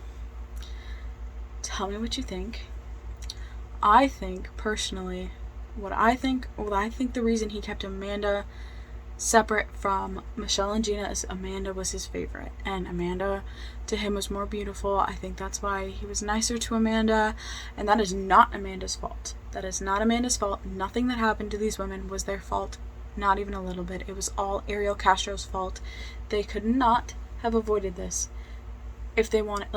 Tell me what you think. I think, personally, what I think the reason he kept Amanda separate from Michelle and Gina is Amanda was his favorite, and Amanda to him was more beautiful. I think that's why he was nicer to Amanda, and that is not Amanda's fault. That is not Amanda's fault. Nothing that happened to these women was their fault, not even a little bit. It was all Ariel Castro's fault. They could not have avoided this if they wanted,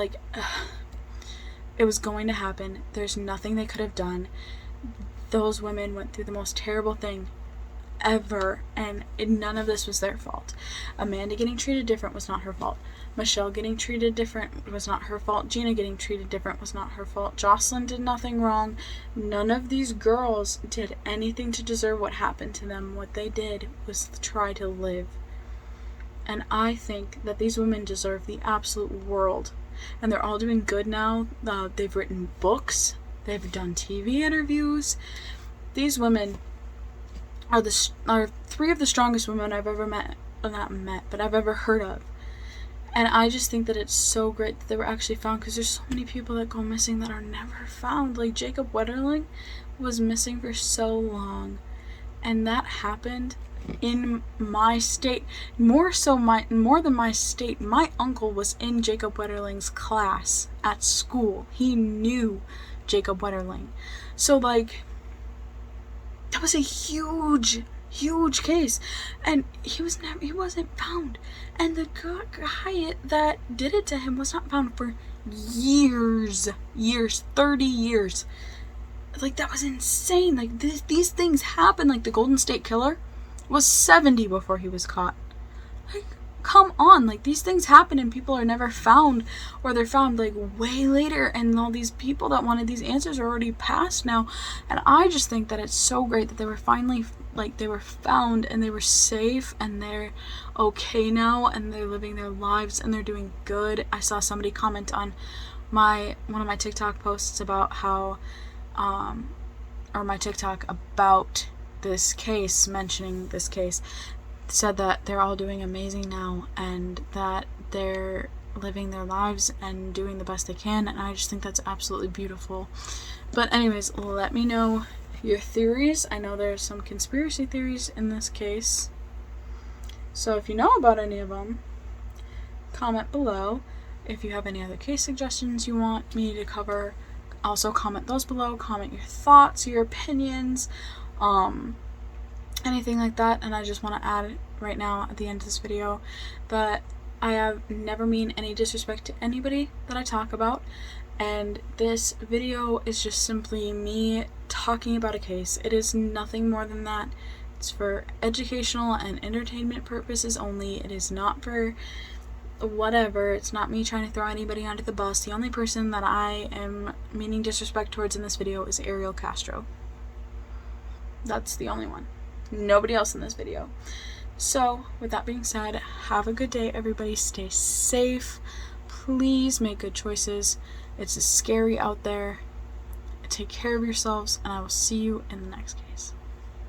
it was going to happen. There's nothing they could have done. Those women went through the most terrible thing ever, and none of this was their fault. Amanda getting treated different was not her fault. Michelle getting treated different was not her fault. Gina getting treated different was not her fault. Jocelyn did nothing wrong. None of these girls did anything to deserve what happened to them. What they did was try to live. And I think that these women deserve the absolute world. And they're all doing good now. They've written books. They've done TV interviews. These women are three of the strongest women I've ever but I've ever heard of. And I just think that it's so great that they were actually found, because there's so many people that go missing that are never found. Like Jacob Wetterling was missing for so long, and that happened in my state. More than my state, my uncle was in Jacob Wetterling's class at school. He knew Jacob Wetterling. So that was a huge case, and he wasn't found, and the guy that did it to him was not found for years, 30 years. That was insane. These things happen. The Golden State Killer was 70 before he was caught. Come on, these things happen and people are never found, or they're found way later, and all these people that wanted these answers are already passed now. And I just think that it's so great that they were finally they were found, and they were safe, and they're okay now, and they're living their lives, and they're doing good. I saw somebody comment on one of my TikTok posts about how or my TikTok about this case, mentioning this case, said that they're all doing amazing now, and that they're living their lives and doing the best they can, and I just think that's absolutely beautiful. But anyways, let me know your theories. I know there's some conspiracy theories in this case, so if you know about any of them, comment below. If you have any other case suggestions you want me to cover, also comment those below. Comment your thoughts, your opinions, anything like that. And I just want to add right now at the end of this video that I have never mean any disrespect to anybody that I talk about, and this video is just simply me talking about a case. It is nothing more than that. It's for educational and entertainment purposes only. It is not for whatever. It's not me trying to throw anybody under the bus. The only person that I am meaning disrespect towards in this video is Ariel Castro. That's the only one. Nobody else in this video. So, with that being said, have a good day, everybody. Stay safe. Please make good choices. It's scary out there. Take care of yourselves, and I will see you in the next case.